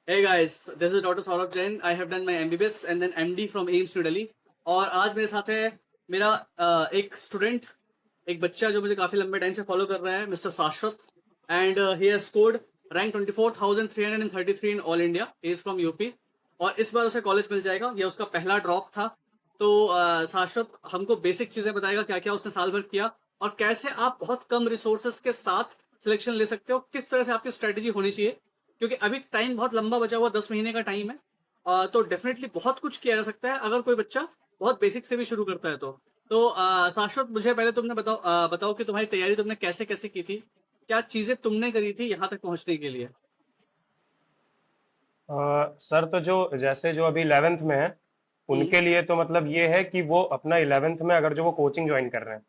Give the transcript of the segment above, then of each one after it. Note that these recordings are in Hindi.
Hey guys, this is Dr. Saurabh Jain. I have done my MBBS and then MD from AIMS New Delhi. और आज मेरे साथ है मेरा एक स्टूडेंट, एक बच्चा जो मुझे काफी लंबे टाइम से फॉलो कर रहा है, मिस्टर शाश्वत. And he has scored rank 24,333 in all India. Is from UP और इस बार उसे कॉलेज मिल जाएगा. यह उसका पहला ड्रॉप था. तो शाश्वत हमको बेसिक चीजें बताएगा, क्या क्या उसने साल भर किया और कैसे आप बहुत कम रिसोर्सेज के साथ सिलेक्शन ले सकते हो, किस तरह से आपकी स्ट्रेटेजी होनी चाहिए. क्योंकि अभी टाइम बहुत लंबा बचा हुआ, 10 महीने का टाइम है. तो डेफिनेटली बहुत कुछ किया जा सकता है अगर कोई बच्चा बहुत बेसिक से भी शुरू करता है तो शाश्वत, मुझे पहले तुमने बताओ कि तुम्हारी तैयारी तुमने कैसे कैसे की थी, क्या चीजें तुमने करी थी यहाँ तक पहुंचने के लिए. सर तो जो जैसे जो अभी 11th में है हम्म. उनके लिए तो मतलब ये है कि वो अपना 11th में अगर जो वो कोचिंग ज्वाइन कर रहे हैं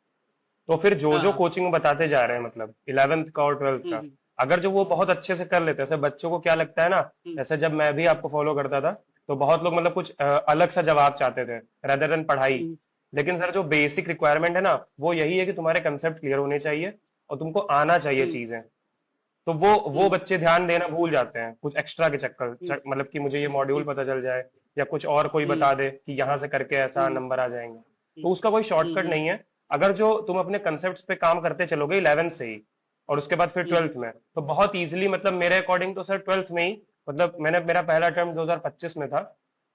तो फिर जो हाँ जो हाँ. कोचिंग बताते जा रहे हैं मतलब 11th का और 12th का, हम्म. अगर जो वो बहुत अच्छे से कर लेते हैं, ऐसे बच्चों को क्या लगता है ना, हम्म. जैसे जब मैं भी आपको फॉलो करता था तो बहुत लोग मतलब कुछ अलग सा जवाब चाहते थे रेदर देन पढ़ाई। हम्म. लेकिन सर जो बेसिक रिक्वायरमेंट है ना वो यही है कि तुम्हारे कंसेप्ट क्लियर होने चाहिए और तुमको आना चाहिए हम्म. चीजें। तो वो हम्म. बच्चे ध्यान देना भूल जाते हैं कुछ एक्स्ट्रा के हम्म. मतलब कि मुझे ये मॉड्यूल हम्म. पता चल जाए या कुछ और कोई हम्म. बता दे कि यहाँ से करके ऐसा हम्म. नंबर आ जाएंगे, हम्म. तो उसका कोई शॉर्टकट हम्म. नहीं है। अगर जो तुम अपने कंसेप्ट पे काम करते चलोगे 11th से ही और उसके बाद फिर हम्म. 12th में, तो बहुत इजीली मतलब मेरे अकॉर्डिंग तो सर 12th में ही, मतलब मेरा पहला अटेम्प्ट 2025 में था।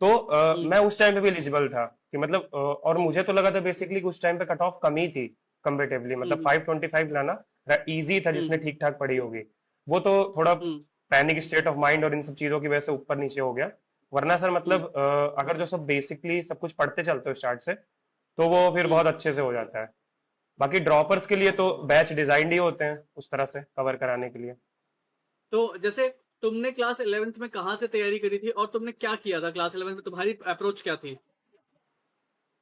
तो हम्म. मैं उस टाइम पे भी एलिजिबल था कि मतलब और मुझे तो लगा था बेसिकली कि उस टाइम पे कट ऑफ कम ही थी कंपेरेटिवली, मतलब हम्म. 525 लाना इजी था जिसने हम्म. ठीक ठाक पढ़ी होगी। वो तो थोड़ा हम्म. पैनिक स्टेट ऑफ माइंड और इन सब चीजों की वजह से ऊपर नीचे हो गया। वरना सर हम्म. मतलब अगर जो सब बेसिकली सब कुछ पढ़ते चलते हो स्टार्ट से तो वो फिर हम्म. बहुत अच्छे से हो जाता है। बाकी ड्रॉपर्स के लिए तो ओके. बैच डिजाइंड ही होते हैं उस तरह से कवर कराने के लिए। तो जैसे तुमने क्लास 11th में कहाँ से तैयारी करी थी और तुमने क्या किया था क्लास 11th में, तुम्हारी अप्रोच क्या थी.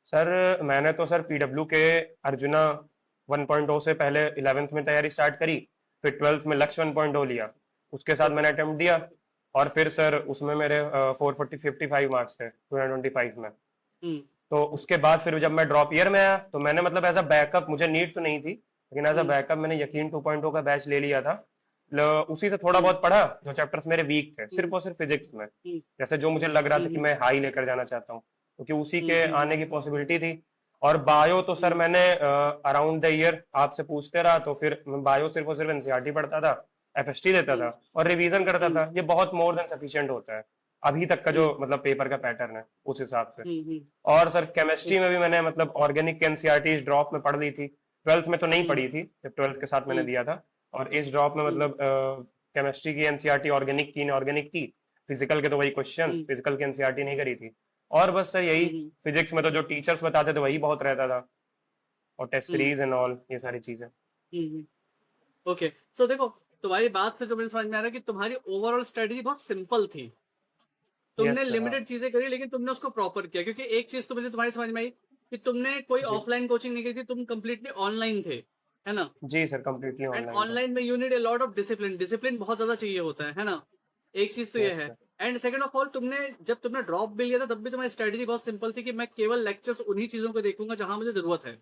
सर मैंने तो सर पीडब्ल्यू के अर्जुना 1.0 से पहले 11th में तैयारी स्टार्ट करी। फिर 12th में लक्ष्य 1.0 लिया, उसके साथ ओके. मैंने अटेम्प्ट दिया। और फिर सर उसमें मेरे 440 55 मार्क्स थे 2025 में। हम्म. तो उसके बाद फिर जब मैं ड्रॉप ईयर में आया तो मैंने मतलब एज अ बैकअप, मुझे नीड तो नहीं थी लेकिन एज अ हम्म. बैकअप मैंने यकीन 2.0 का बैच ले लिया था। उसी से थोड़ा हम्म. बहुत पढ़ा, जो चैप्टर्स मेरे वीक थे हम्म. सिर्फ और सिर्फ फिजिक्स में, हम्म. जैसे जो मुझे लग रहा था कि हम्म. मैं हाई लेकर जाना चाहता हूँ क्योंकि उसी हम्म. के हम्म. आने की पॉसिबिलिटी थी। और बायो तो सर हम्म. मैंने अराउंड द ईयर आपसे पूछते रहा तो फिर मैं बायो सिर्फ और सिर्फ एनसीईआरटी पढ़ता था, एफएसटी देता था हम्म. और रिवीजन करता हम्म. था। ये बहुत मोर देन सफिशिएंट होता है अभी तक का जो हम्म. मतलब पेपर का पैटर्न है उस हिसाब से। हम्म. हम्म. और सर केमिस्ट्री में भी मैंने मतलब ऑर्गेनिक एनसीईआरटी इस ड्रॉप में पढ़ ली थी। 12th में तो नहीं हम्म. पढ़ी थी जब 12th के साथ मैंने हम्म. दिया था। और इस ड्रॉप में हम्म. मतलब केमिस्ट्री की एनसीईआरटी ऑर्गेनिक की, इनऑर्गेनिक की, फिजिकल के तो वही क्वेश्चंस, हम्म. फिजिकल की एनसीईआरटी नहीं करी थी। और बस सर यही, हम्म. फिजिक्स में तो जो टीचर्स बताते थे वही बहुत रहता था, और test hmm. Series and all ये सारी चीजें। हम्म. ओके. सो देखो, तुम्हारी बात से जो मुझे समझ में आ रहा है कि तुम्हारी ओवरऑल स्ट्रेटजी बहुत सिंपल थी. तुमने यस सर, हाँ। लिमिटेड चीजें करी लेकिन तुमने उसको प्रॉपर किया, क्योंकि एक चीज तो मुझे तुम्हारी समझ में आई कि तुमने कोई जी ऑफलाइन कोचिंग नहीं की थी, तुम कंप्लीटली ऑनलाइन थे, है ना. जी सर, कंप्लीटली एंड ऑनलाइन था। ऑनलाइन में you need a lot of discipline, discipline बहुत ज्यादा चाहिए होता है ना. एक चीज तो ये यस है. Sir. And second of all, तुमने जब तुमने ड्रॉप भी लिया था तब भी तुम्हारी स्ट्रेटजी बहुत सिंपल थी कि मैं केवल लेक्चर्स उन्हीं चीजों को देखूंगा जहां मुझे जरूरत है.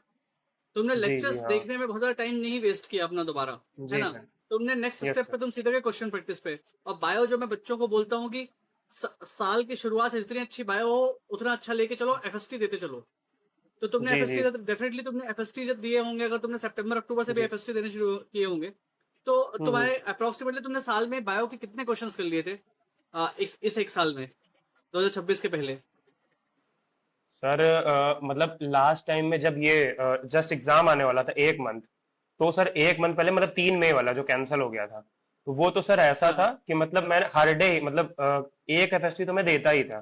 तुमने जी जी लेक्चर्स हाँ। देखने में बहुत ज्यादा टाइम नहीं वेस्ट किया अपना दोबारा, है जी ना. सर। तुमने नेक्स्ट यस स्टेप पे सर। तुम सीधे गए क्वेश्चन प्रैक्टिस पे. और बायो, जो मैं बच्चों को बोलता हूँ कि साल की शुरुआत से जितनी अच्छी बायो हो उतना अच्छा लेके चलो, एफएसटी देते चलो. तो तुमने जी जी एफएसटी, डेफिनेटली तुमने एफएसटी जब दिए होंगे, अगर तुमने सितंबर अक्टूबर से भी जी। एफएसटी देने शुरू किए होंगे, तो हम्म। तुम्हारे अप्रोक्सीमेटली तुमने साल में बायो के कितने क्वेश्चंस कर लिए थे इस एक साल में, 2026 के पहले. सर मतलब लास्ट टाइम में जब ये जस्ट एग्जाम आने वाला था एक मंथ, तो सर एक मंथ पहले मतलब 3 मई वाला जो कैंसिल हो गया था, तो वो तो सर ऐसा था हाँ. कि मतलब मैं हर डे मतलब एक एफएसटी तो मैं देता ही था।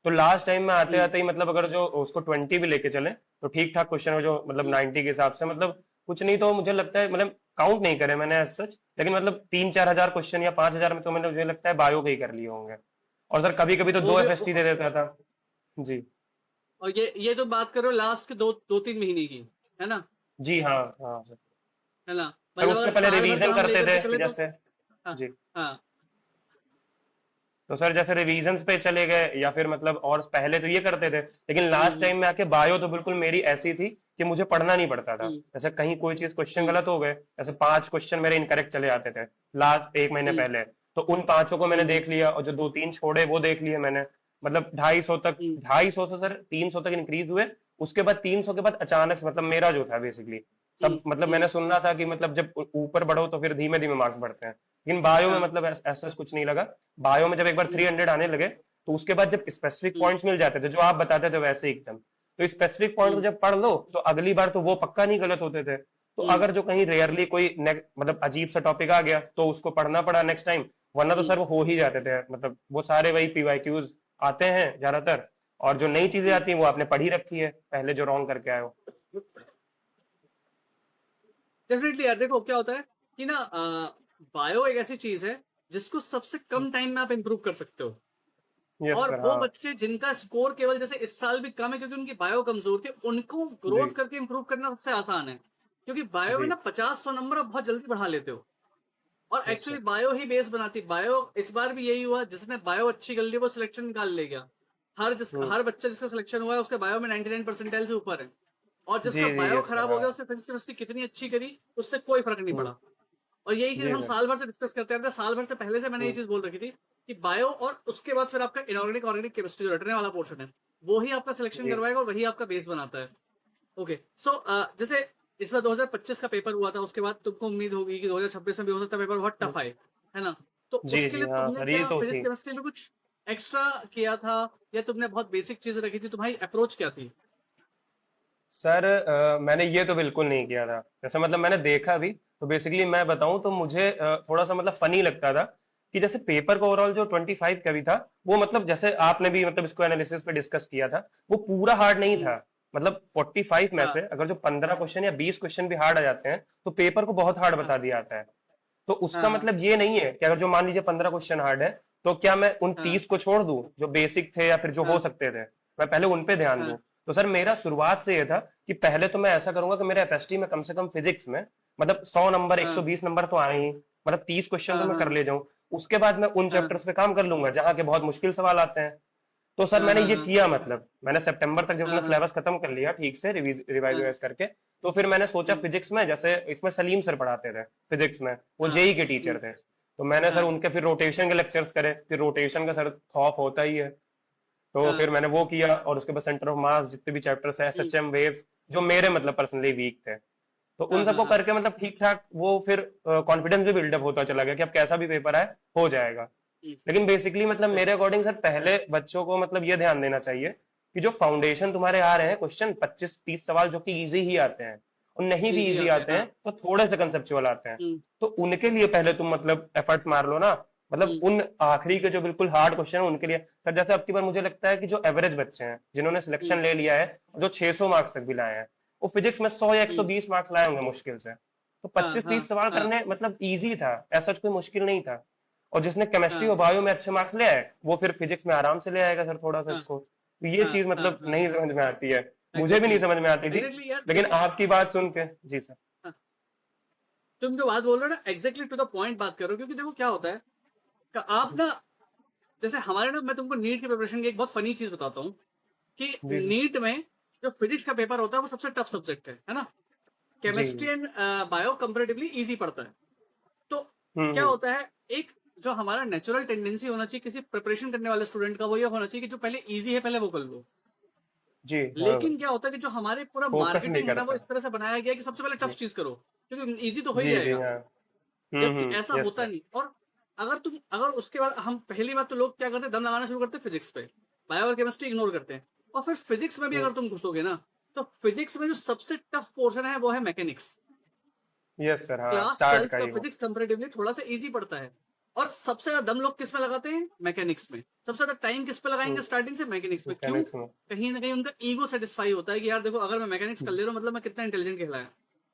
तो लास्ट टाइम में आते हम्म. आते ही मतलब अगर जो उसको 20 भी लेके चले तो ठीक ठाक क्वेश्चन है जो मतलब हम्म. 90 के हिसाब से, मतलब कुछ नहीं तो मुझे लगता है, मतलब काउंट नहीं करे मैंने एज सच, लेकिन मतलब 3 4 हजार क्वेश्चन या 5 हजार में तो मैंने, मुझे लगता है बायो के ही कर लिए होंगे। और सर कभी कभी तो वो दो भी. एफएसटी दे देता था। जी और ये तो बात करो लास्ट के 2 3 महीने की, है ना. जी हाँ हाँ सर। है ना. सर मतलब उससे अगर पहले साल भर का रिवीजन हम करते लेकर थे के कि चले तो. जैसे। हाँ. जी। हाँ. तो सर जैसे रिवीजन्स पे चले गए या फिर मतलब और पहले तो ये करते थे, लेकिन लास्ट हम्म. टाइम में आके बायो तो बिल्कुल मेरी ऐसी थी कि मुझे पढ़ना नहीं पड़ता था। हम्म. जैसे कहीं कोई चीज क्वेश्चन हम्म. गलत हो गए, जैसे 5 क्वेश्चन मेरे इनकरेक्ट चले आते थे लास्ट एक महीने हम्म. पहले, तो उन पांचों को मैंने हम्म देख लिया, और जो दो तीन छोड़े वो देख लिए मैंने। मतलब 250 तक, हम्म 250 से सर 300 तक इंक्रीज हुए। उसके बाद 300 के बाद अचानक से मतलब मेरा जो था बेसिकली हम्म सब, मतलब हम्म, मैंने सुना था कि मतलब जब ऊपर बढ़ो तो फिर धीमे धीमे मार्क्स बढ़ते हैं, लेकिन बायो में हाँ मतलब ऐसा कुछ नहीं लगा। बायो में जब एक बार हम्म 300 आने लगे, तो उसके बाद जब स्पेसिफिक हम्म पॉइंट्स मिल जाते थे जो आप बताते थे वैसे ही एकदम, तो स्पेसिफिक पॉइंट को हम्म जब पढ़ लो तो अगली बार तो वो पक्का नहीं गलत होते थे। तो हम्म अगर जो कहीं रेयरली कोई मतलब अजीब सा टॉपिक आ गया तो उसको पढ़ना पड़ा नेक्स्ट टाइम, वरना तो हम्म सर वो हो ही जाते थे। मतलब वो सारे वही पीवाईक्यूज आते हैं ज्यादातर, और जो नई चीजें हम्म। आती हैं वो आपने पढ़ी रखी है पहले जो रॉन्ग करके आए हो। डेफिनेटली यार, देखो क्या होता है कि ना, बायो एक ऐसी चीज है जिसको सबसे कम टाइम में आप इंप्रूव कर सकते हो। यस और सर, वो हाँ। बच्चे जिनका स्कोर केवल जैसे इस साल भी कम है क्योंकि उनकी बायो कमजोर थी, उनको ग्रोथ जी करके इंप्रूव करना सबसे आसान है। क्योंकि बायो में जी। ना 50-100 नंबर आप बहुत जल्दी बढ़ा लेते हो। और यस एक्चुअली सर। बायो ही बेस बनाती बायो। इस बार भी यही हुआ, जिसने बायो अच्छी कर ली वो सिलेक्शन निकाल ले गया। हम्म। हर बच्चा जिसका सिलेक्शन हुआ है उसके बायो में 99 परसेंटाइल से ऊपर है। और जी जिसका जी, बायो यस सर, खराब हो हाँ। गया उसने फिजिक्स केमिस्ट्री कितनी अच्छी करी उससे कोई फर्क नहीं हम्म। पड़ा। और यही चीज जी हम सर। साल भर से डिस्कस करते रहते हैं, साल भर से पहले से मैंने ये हम्म। चीज बोल रखी थी कि बायो और उसके बाद फिर आपका इनऑर्गेनिक ऑर्गेनिक केमिस्ट्री जो रटने वाला पोर्शन है वो ही आपका सिलेक्शन जी करवाएगा और वही आपका बेस बनाता है। ओके सो जैसे इस बार 2025 का पेपर हुआ था, उसके बाद तुमको उम्मीद होगी कि 2026 में भी हो सकता है पेपर बहुत टफ आए, है ना? तो जी उसके जी, लिए हाँ तुमने सर, ये क्या तो फिजिक्स थी। केमिस्ट्री में कुछ एक्स्ट्रा किया था, या तुमने बहुत बेसिक चीज रखी थी? तुम्हारी अप्रोच क्या थी? सर मैंने ये तो बिल्कुल नहीं किया था। जैसे मतलब मैंने देखा भी, तो बेसिकली मैं बताऊं तो मुझे थोड़ा सा मतलब फनी लगता था कि जैसे पेपर का ओवरऑल जो 25 का भी था, वो मतलब जैसे आपने भी मतलब इसको एनालिसिस पे डिस्कस किया था, वो पूरा हार्ड नहीं हम्म, था। मतलब 45 में से हाँ अगर जो 15 क्वेश्चन या 20 क्वेश्चन भी हार्ड आ जाते हैं तो पेपर को बहुत हार्ड हाँ बता दिया जाता है। तो हाँ उसका हाँ मतलब ये नहीं है कि अगर जो मान लीजिए 15 क्वेश्चन हार्ड है, तो क्या मैं उन हाँ 30 को छोड़ दूं जो बेसिक थे या फिर जो हो हाँ सकते थे, मैं पहले उन पे ध्यान दूं? हाँ तो सर मेरा शुरुआत से ये था कि पहले तो मैं ऐसा करूंगा कि मेरे एफएसटी में कम से कम फिजिक्स में मतलब 100 नंबर, हाँ 120 नंबर तो आए ही, मतलब 30 क्वेश्चन तो हाँ मैं कर हाँ ले जाऊं। उसके बाद मैं उन हाँ चैप्टर्स पे काम कर लूंगा जहां के बहुत मुश्किल सवाल आते हैं। तो सर हाँ मैंने हाँ ये हाँ किया, मतलब मैंने सितंबर तक जब अपना हाँ हाँ सिलेबस खत्म कर लिया ठीक से, रिवाइज हाँ रिवाइज करके, तो फिर मैंने सोचा हम्म, फिजिक्स में, जैसे इसमें सलीम सर पढ़ाते थे फिजिक्स में, वो हाँ जेई के हम्म, टीचर थे, तो मैंने सर हाँ उनके फिर रोटेशन के लेक्चर्स करे। फिर रोटेशन का सर खौफ होता ही है, तो हाँ फिर मैंने वो किया। और उसके बाद सेंटर ऑफ मास जितने भी चैप्टर्स है, हम्म, एसएचएम, वेव्स, जो मेरे मतलब पर्सनली वीक थे, तो उन हाँ हाँ सबको हाँ करके मतलब ठीक ठाक वो फिर कॉन्फिडेंस भी बिल्डअप होता चला गया कि अब कैसा भी पेपर आए हो जाएगा। हम्म, लेकिन बेसिकली मतलब सही। मेरे अकॉर्डिंग सर पहले बच्चों को मतलब ये ध्यान देना चाहिए कि जो फाउंडेशन तुम्हारे आ रहे हैं क्वेश्चन 25-30 सवाल जो कि इजी ही आते हैं, और नहीं भी इजी इजी आते हैं, आते हाँ। हैं तो थोड़े से कंसेप्चुअल आते हैं, हम्म तो उनके लिए पहले तुम मतलब एफर्ट्स मार लो ना। मतलब हम्म उन आखिरी के जो बिल्कुल हार्ड क्वेश्चन है उनके लिए सर, जैसे अब की बार मुझे लगता है कि जो एवरेज बच्चे हैं जिन्होंने सिलेक्शन हम्म ले लिया है, जो 600 मार्क्स तक भी लाए हैं, वो फिजिक्स में 100 या हम्म, 120 मार्क्स लाए होंगे मुश्किल से। तो हाँ 25-30 हाँ सवाल हाँ करने मतलब इजी था, ऐसा कोई मुश्किल नहीं था। और जिसने केमिस्ट्री और हाँ बायो में अच्छे मार्क्स ले आए, वो फिर फिजिक्स में आराम से ले आएगा सर थोड़ा सा हाँ इसको। तो ये हाँ चीज हाँ मतलब हाँ नहीं समझ में आती है, मुझे भी नहीं एग्जैक्टली समझ में आती थी। एग्जैक्टली यार, लेकिन देखो। आपकी बात सुन के, जी सर। हाँ, तुम जो बात बोल रहे हो ना, एग्जैक्टली टू द पॉइंट बात करो, क्योंकि देखो क्या होता है कि आप जी ना, जैसे हमारे ना, मैं तुमको नीट की प्रिपरेशन की एक बहुत फनी चीज बताता हूँ कि जी जी नीट में जो फिजिक्स का पेपर होता है वो सबसे टफ सब्जेक्ट है ना? जी केमिस्ट्री जी। एंड बायो कंपेरेटिवली इजी पड़ता है। तो क्या हम्म। होता है, एक जो हमारा नेचुरल टेंडेंसी होना चाहिए किसी प्रिपरेशन करने वाले स्टूडेंट का, वो ये होना चाहिए कि जो पहले इजी है पहले वो कर लो। जी हाँ। लेकिन क्या होता है कि जो हमारे पूरा फोकस नहीं मार्केटिंग है ना, वो करता। इस तरह से बनाया गया है कि सबसे पहले टफ जी चीज करो क्योंकि इजी तो हो ही जी जी, जाएगा। हाँ। जबकि ऐसा यस होता सर। नहीं। और अगर उसके बाद हम पहली बात तो लोग क्या करते हैं, दम लगाना शुरू करते हैं फिजिक्स पे, बायो और केमिस्ट्री इग्नोर करते हैं। और फिर फिजिक्स में भी अगर तुम घुसोगे ना, तो फिजिक्स में जो सबसे टफ पोर्शन है वो है मैकेनिक्स। यस सर, हाँ, क्लास स्टार्ट 12th का का ही वो। फिजिक्स कंपेरेटिवली थोड़ा सा इजी पड़ता है। और सबसे ज्यादा दम लोग किस में लगाते हैं? मैकेनिक्स में। सबसे ज्यादा टाइम किस पे लगाएंगे स्टार्टिंग से? मैकेनिक्स में। क्यों? मैकेनिक्स में। कहीं ना कहीं उनका ईगो सेटिस्फाई होता है कि यार देखो, अगर मैं मैकेनिक्स कर ले रहा हूँ मतलब मैं कितना इंटेलिजेंट कहलाया,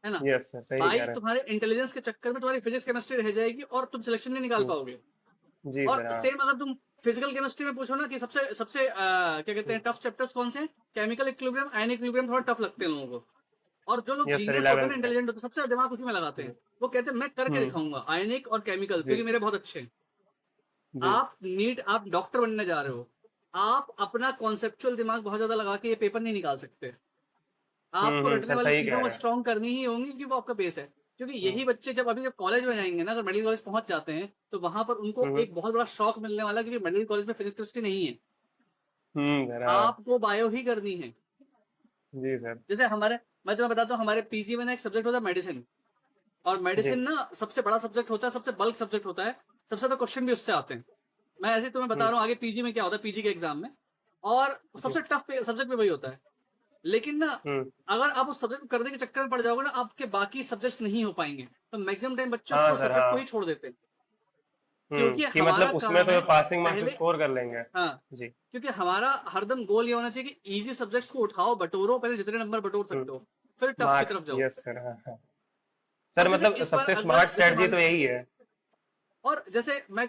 है ना? यस सर, सही कह भाई रहे हैं। तुम्हारे इंटेलिजेंस के चक्कर में तुम्हारी फिजिक्स केमिस्ट्री रह जाएगी और तुम सिलेक्शन नहीं निकाल हम्म, पाओगे। जी और सर, हाँ। सेम अगर तुम फिजिकल केमिस्ट्री में पूछो ना कि सबसे सबसे क्या कहते हैं टफ चैप्टर्स कौन से हैं, केमिकल इक्विलिब्रियम, आयन इक्विलिब्रियम थोड़ा टफ लगते हैं लोगों को। और जो लोग यस सर, जीनियस होते हैं ना, 11th का। इंटेलिजेंट होते हैं, सबसे ज्यादा दिमाग उसी में लगाते हम्म हैं। वो कहते हैं मैं करके हम्म, दिखाऊंगा आयनिक और केमिकल जी क्योंकि मेरे बहुत अच्छे हैं। जी। आप डॉक्टर बनने जा रहे हो, आप अपना कॉन्सेप्चुअल दिमाग बहुत ज्यादा लगा के ये पेपर नहीं निकाल सकते। आपको रटने सर वाली सही कह चीजों को रहे हैं। स्ट्रॉन्ग करनी ही होंगी क्योंकि वो आपका बेस है। क्योंकि हम्म यही बच्चे जब कॉलेज में जाएंगे ना, अगर मेडिकल कॉलेज पहुंच जाते हैं, तो वहां पर उनको हम्म एक बहुत बड़ा शौक मिलने वाला है, क्योंकि मेडिकल कॉलेज में फिजिक्स केमिस्ट्री नहीं है, सर, हाँ। आपको बायो ही करनी है। जी सर। जैसे हमारे, मैं तुम्हें बताता हूँ, हमारे पीजी में ना एक सब्जेक्ट होता है मेडिसिन, और जी। मेडिसिन ना सबसे बड़ा सब्जेक्ट होता है, सबसे बल्क सब्जेक्ट होता है, सबसे ज्यादा क्वेश्चन भी उससे आते हैं। मैं ऐसे ही तुम्हें बता हम्म रहा हूँ आगे पीजी में क्या होता है, पीजी के एग्जाम में, और जी। सबसे टफ सब्जेक्ट भी वही होता है। लेकिन ना, हम्म अगर आप उस सब्जेक्ट को करने के चक्कर में पड़ जाओगे ना, आपके बाकी सब्जेक्ट्स नहीं हो पाएंगे, तो मैक्सिमम टाइम बच्चे हाँ उसको सर, सब्जेक्ट को ही हाँ। छोड़ देते हैं। क्योंकि कि हमारा मतलब उसमें काम तो है पासिंग मार्क्स पहले, स्कोर कर लेंगे। हाँ, जी। क्योंकि हमारा हरदम गोल ये होना चाहिए कि इजी सब्जेक्ट्स को उठाओ, बटोरो, पहले जितने नंबर बटोर सकते हो, फिर टफ की तरफ मार्क्स, जाओ। यस सर, हाँ हाँ। और सर जैसे मतलब इस बार सबसे अगर स्मार्ट जैसे स्ट्रेटजी मान, तो यही है। और जैसे मैं